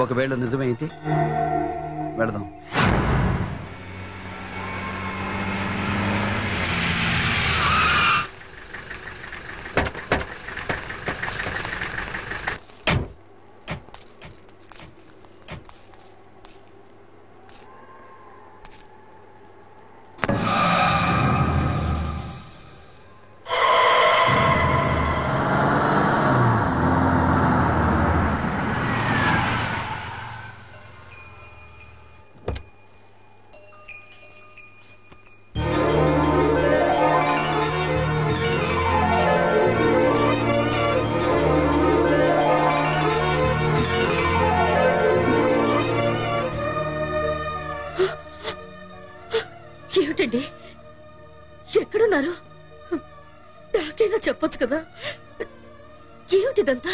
ఒకవేళ నిజమైతే వెళదాం. ఏమిటండి, ఎక్కడున్నారు? నాకేగా చెప్పొచ్చు కదా. ఏమిటిదంతా?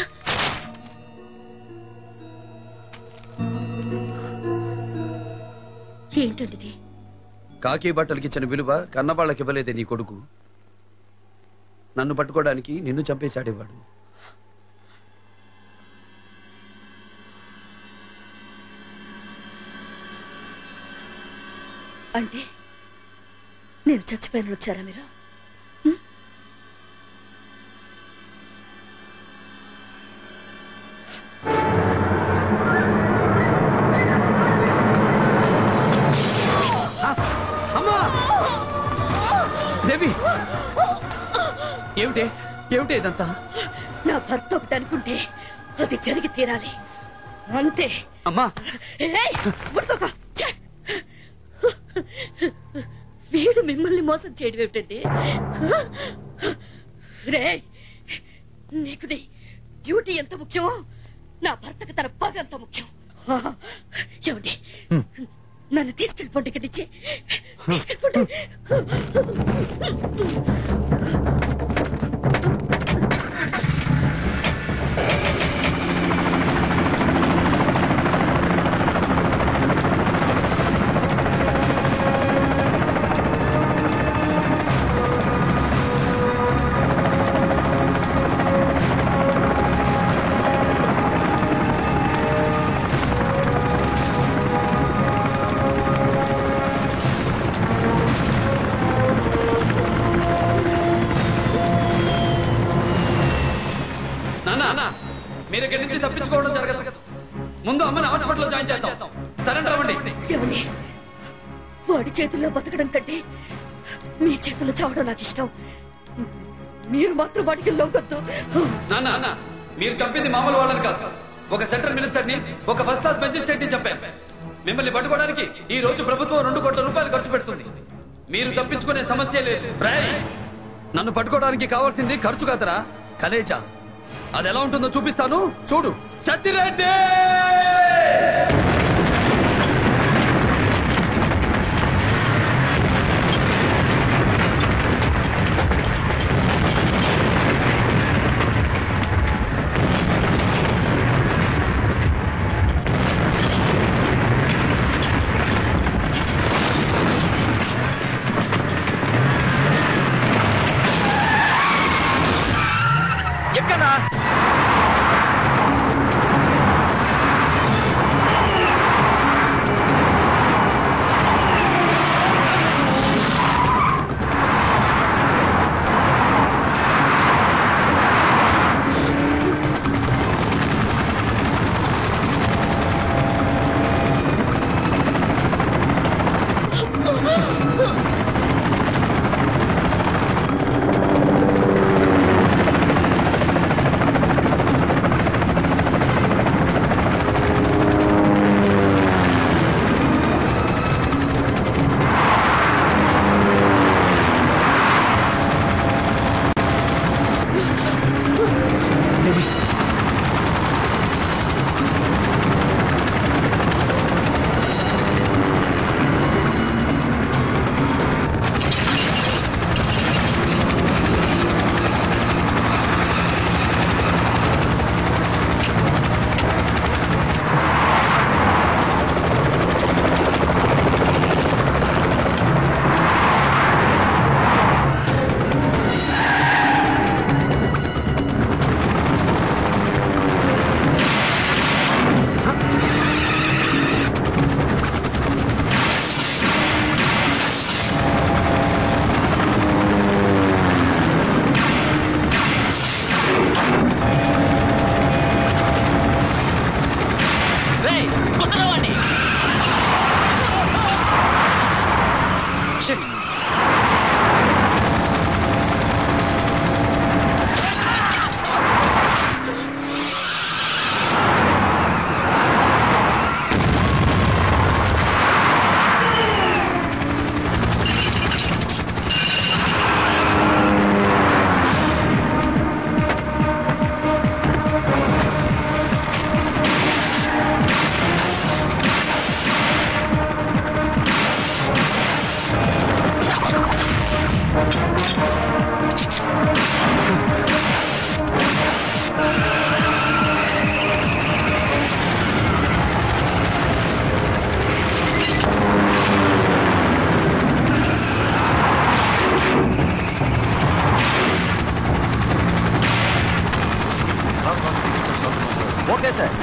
ఏంటండి? కాకి బట్టలకి ఇచ్చిన విలువ కన్నవాళ్ళకి ఇవ్వలేదే నీ కొడుకు. నన్ను పట్టుకోవడానికి నిన్ను చంపేశాడేవాడు. అంటే నేను చచ్చిపోయిన వచ్చారా మీరు? అమ్మా దేవి, ఏమిటే ఏమిటే ఇదంతా? నా భర్త ఒకటి అనుకుంటే అది జరిగి తీరాలి, అంతే. అమ్మా వీడు మిమ్మల్ని మోసం చేయడం ఏమిటండి? రే, నీకు నీ డ్యూటీ ఎంత ముఖ్యమో నా భర్తకు తన పగ అంత ముఖ్యం. ఏమండి, నన్ను తీసుకెళ్ళిపోండి, ఇక్కడి నుంచి తీసుకెళ్ళిపోండి. మీరు ఇక్కడి నుంచి తప్పించుకోవడం జరగదు. ముందు అమ్మని హాస్పిటల్లో జాయిన్ చేద్దాం. సరెండర్ అవ్వండి. ఏమండి, వాడి చేతుల్లో బతకడం కంటే మీ చేతుల్లో చావడం నాకు ఇష్టం. మీరు మాత్రం వాడికి లొంగొద్దు. నాన్న, మీరు చంపింది మామూలు వాళ్ళని కాదు, ఒక సెంట్రల్ మినిస్టర్ ని, ఒక ఫస్ట్ క్లాస్ మెజిస్ట్రేట్ ని చంపారు. మిమ్మల్ని పట్టుకోవడానికి ఈ రోజు ప్రభుత్వం 2 కోట్ల రూపాయలు ఖర్చు పెడుతుంది. మీరు తప్పించుకునే సమస్య లేదు. నన్ను పట్టుకోవడానికి కావాల్సింది ఖర్చు కాదరా, కలేజా. అది ఎలా ఉంటుందో చూపిస్తాను, చూడు. సత్యరెడ్డి! ఎక్కడా ఓకే సార్.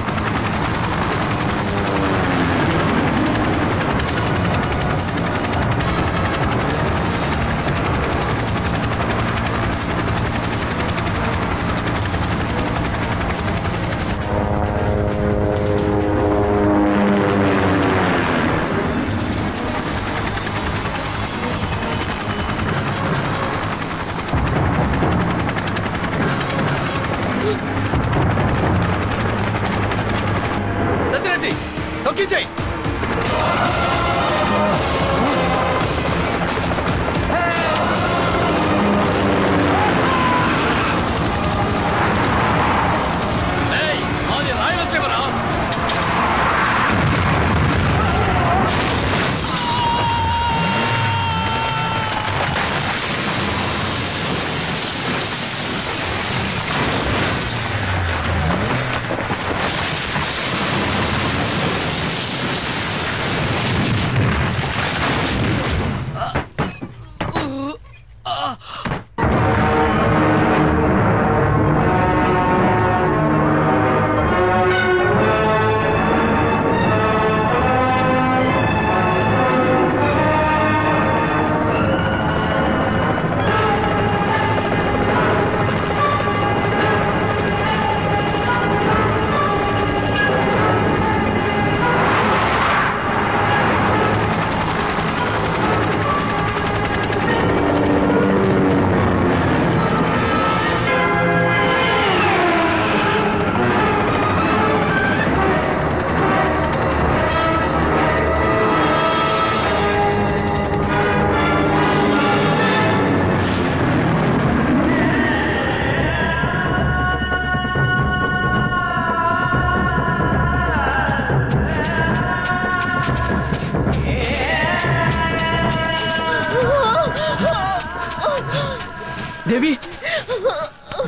దేవి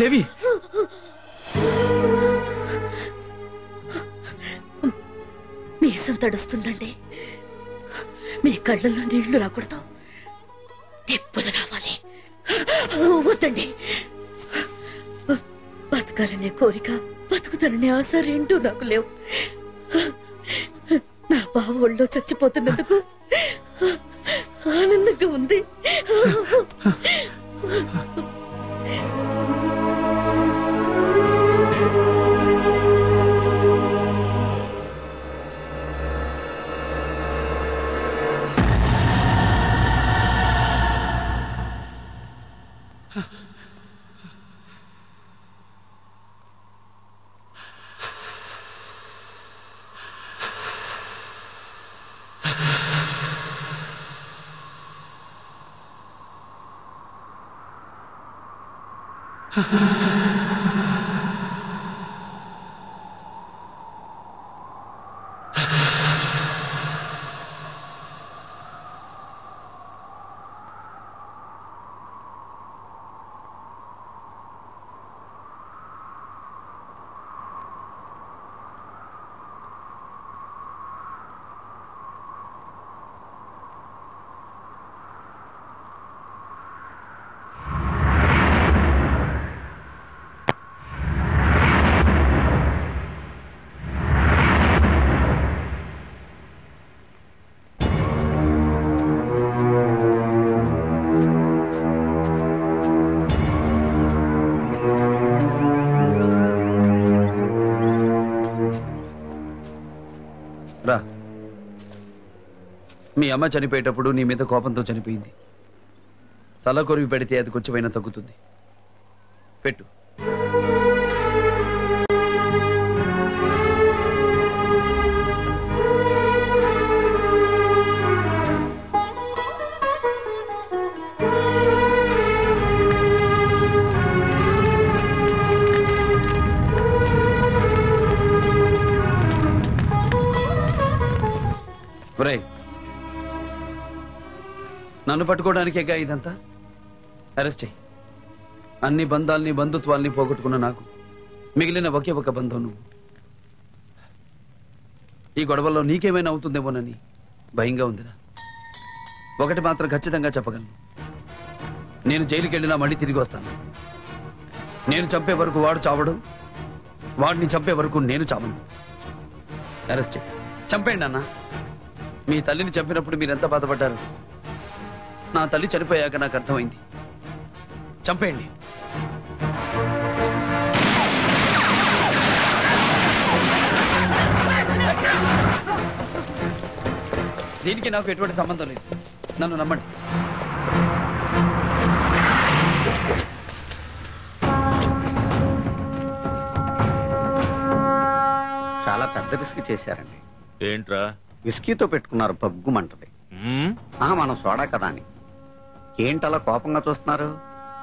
దేవి మీసం తడుస్తుందండి. మీ కళ్ళల్లో నీళ్లు రాకూడదు, నిప్పులు రావాలి. వద్దండి. బతకాలనే కోరిక, బతుకుతాననే ఆశ రెండూ నాకు లేవు. నా బావ ఒళ్ళో చచ్చిపోతున్నందుకు ఆనందంగా ఉంది. రా. మీ అమ్మ చనిపోయేటప్పుడు నీ మీద కోపంతో చనిపోయింది. తల కొరివి పెడితే అది కొంచెమైనా తగ్గుతుంది. పెట్టు. నన్ను పట్టుకోవడానికేగా ఇదంతా? అరెస్ట్ చేయి. అన్ని బంధాల్ని బంధుత్వాల్ని పోగొట్టుకున్న నాకు మిగిలిన ఒకే ఒక బంధం నువ్వు. ఈ గొడవల్లో నీకేమైనా అవుతుందేమోనని భయంగా ఉందిరా. ఒకటి మాత్రం ఖచ్చితంగా చెప్పగలను, నేను జైలుకి వెళ్ళినా మళ్ళీ తిరిగి వస్తాను. నేను చంపే వరకు వాడు చావడు, వాడిని చంపే వరకు నేను చావను. అరెస్ట్ చేయి. చంపేయండి అన్న. మీ తల్లిని చంపినప్పుడు మీరెంత బాధపడ్డారు. నా తల్లి చనిపోయాక నాకు అర్థమైంది. చంపేయండి. దీనికి నాకు ఎటువంటి సంబంధం లేదు. నన్ను నమ్మండి. చాలా పెద్ద రిస్క్ చేశారండి. ఏంట్రా? విస్కీతో పెట్టుకున్నారు, పగ్గుమంటది. మనం సోడా కదా అని. ఏంటలా కోపంగా చూస్తున్నారు?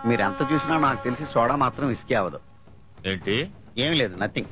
మీరు ఎంత చూసినా నాకు తెలిసి సోడా మాత్రం విస్కీ అవ్వదు. ఏంటి? ఏం లేదు, నథింగ్.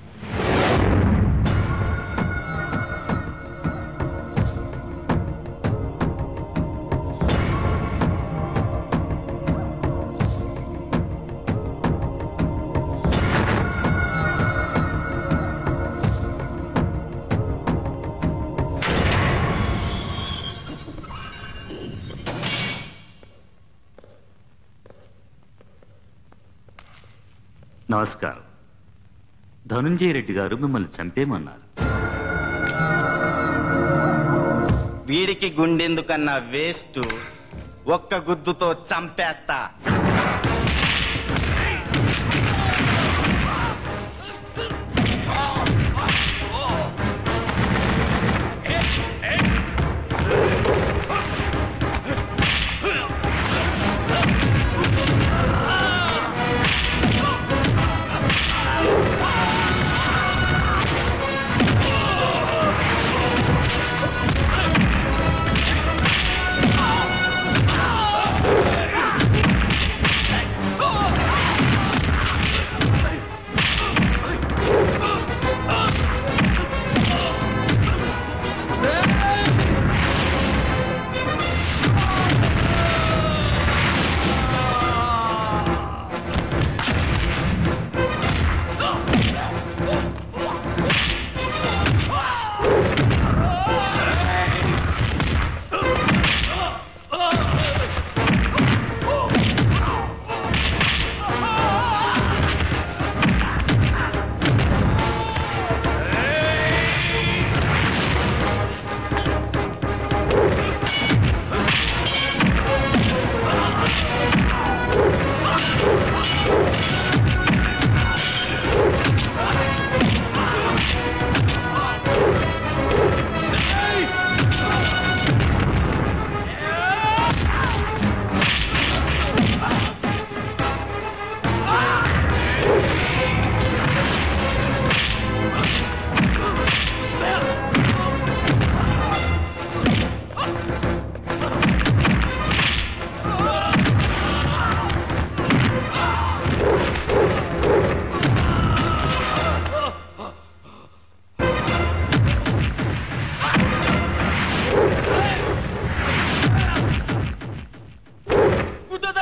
నమస్కారం. ధనుంజయ రెడ్డి గారు మిమ్మల్ని చంపేమన్నారు. వీడికి గుండెందుకన్నా వేస్ట్, ఒక్క గుద్దుతో చంపేస్తా.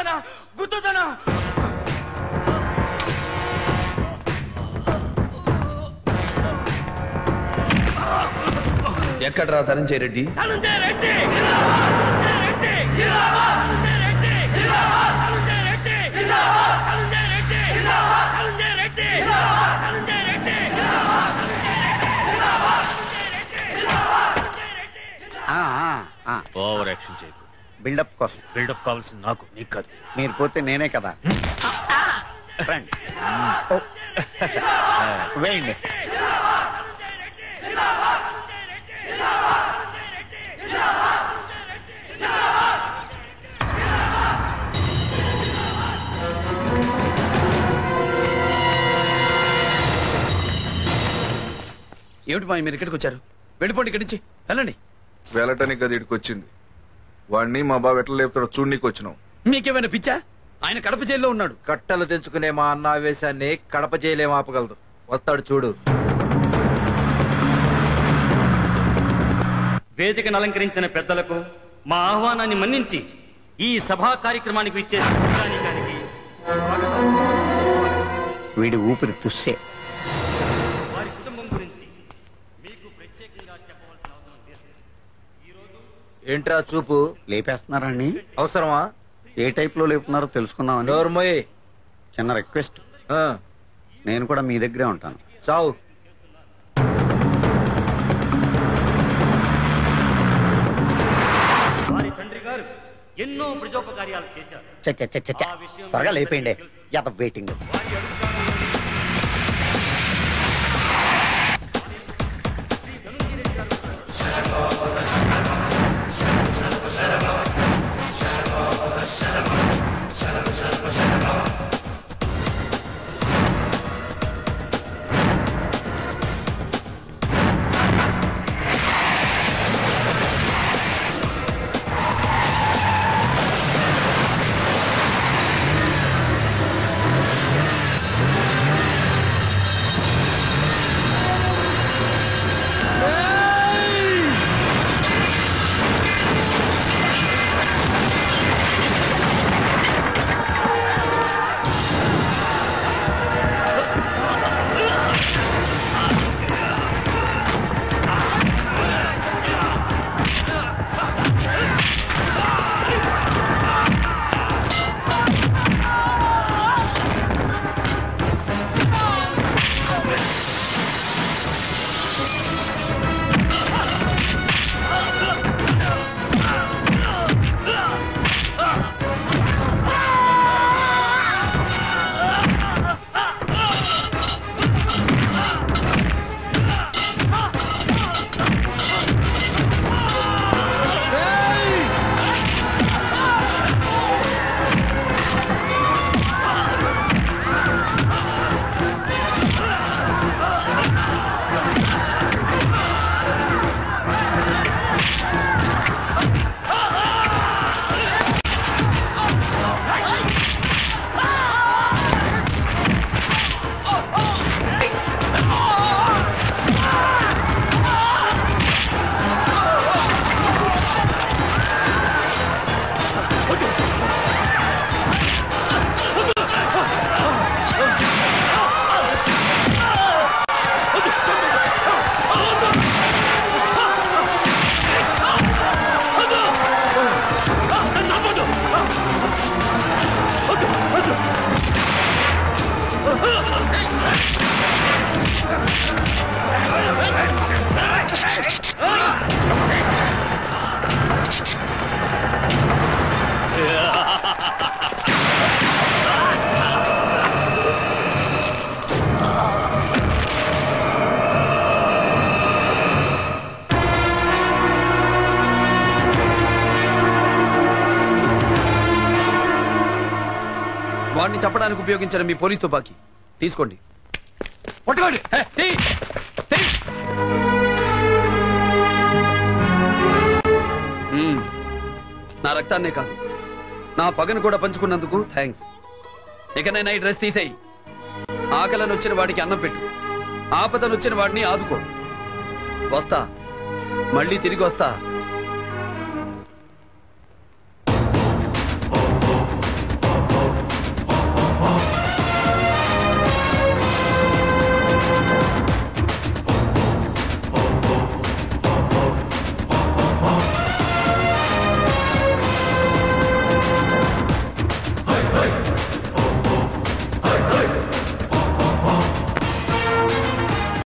గుద్దుతానా గుద్దుతానా ఎక్కడ్రా ధనంజయ రెడ్డి? ఓవర్ యాక్షన్ చేయకు. బిల్డప్ కోసం. బిల్డప్ కావాల్సింది నాకు, నీకు కాదు. మీరు పోతే నేనే కదా. రండి. వేయండి. ఏమిటి మా మీరు ఇక్కడికి వచ్చారు? వెళ్ళిపోండి ఇక్కడి నుంచి, వెళ్ళండి. వెళ్ళటానికి అది ఇక్కడికి వచ్చింది. వాడిని మా బాబు ఎట్లా లేపుతాడో చూడనీకి వచ్చినాం. మీకేమైనా పిచ్చా? ఆయన కడప జైల్లో ఉన్నాడు. కట్టలు తెంచుకునే మా అన్న ఆవేశాన్ని కడప జైలేం ఆపగలదు. వస్తాడు చూడు. వేదికను అలంకరించిన పెద్దలకు మా ఆహ్వానాన్ని మన్నించి ఈ సభా కార్యక్రమానికి విచ్చేసిన ప్రజానీకానికి స్వాగతం. వీడి ఊపిరి తుస్సే. వారి కుటుంబం గురించి మీకు ప్రత్యేకంగా చెప్పవలసిన అవసరం లేదు. ఏంట్రా చూపు? లేపేస్తున్నారా అండి? అవసరమా? ఏ టైప్ లో లేపుతున్నారో తెలుసుకుందామని. నోర్మోయ్. చిన్న రిక్వెస్ట్. నేను కూడా మీ దగ్గరే ఉంటాను. చావు. వారి తండ్రి గారు ఎన్నో ప్రజోపకార్యాలు చేశారు. త్వరగా లేపేయండి. వెయిటింగ్. వాడిని చంపడానికి ఉపయోగించిన మీ పోలీస్ తుపాకీ తీసుకోండి. పట్టుకోండి. నా రక్తాన్నే కాదు, నా పగను కూడా పంచుకున్నందుకు థ్యాంక్స్. ఇకనైనా ఈ డ్రెస్ తీసేయి. ఆకలను వచ్చిన వాడికి అన్నం పెట్టు, ఆపదను వచ్చిన వాడిని ఆదుకో. వస్తా, మళ్ళీ తిరిగి వస్తా.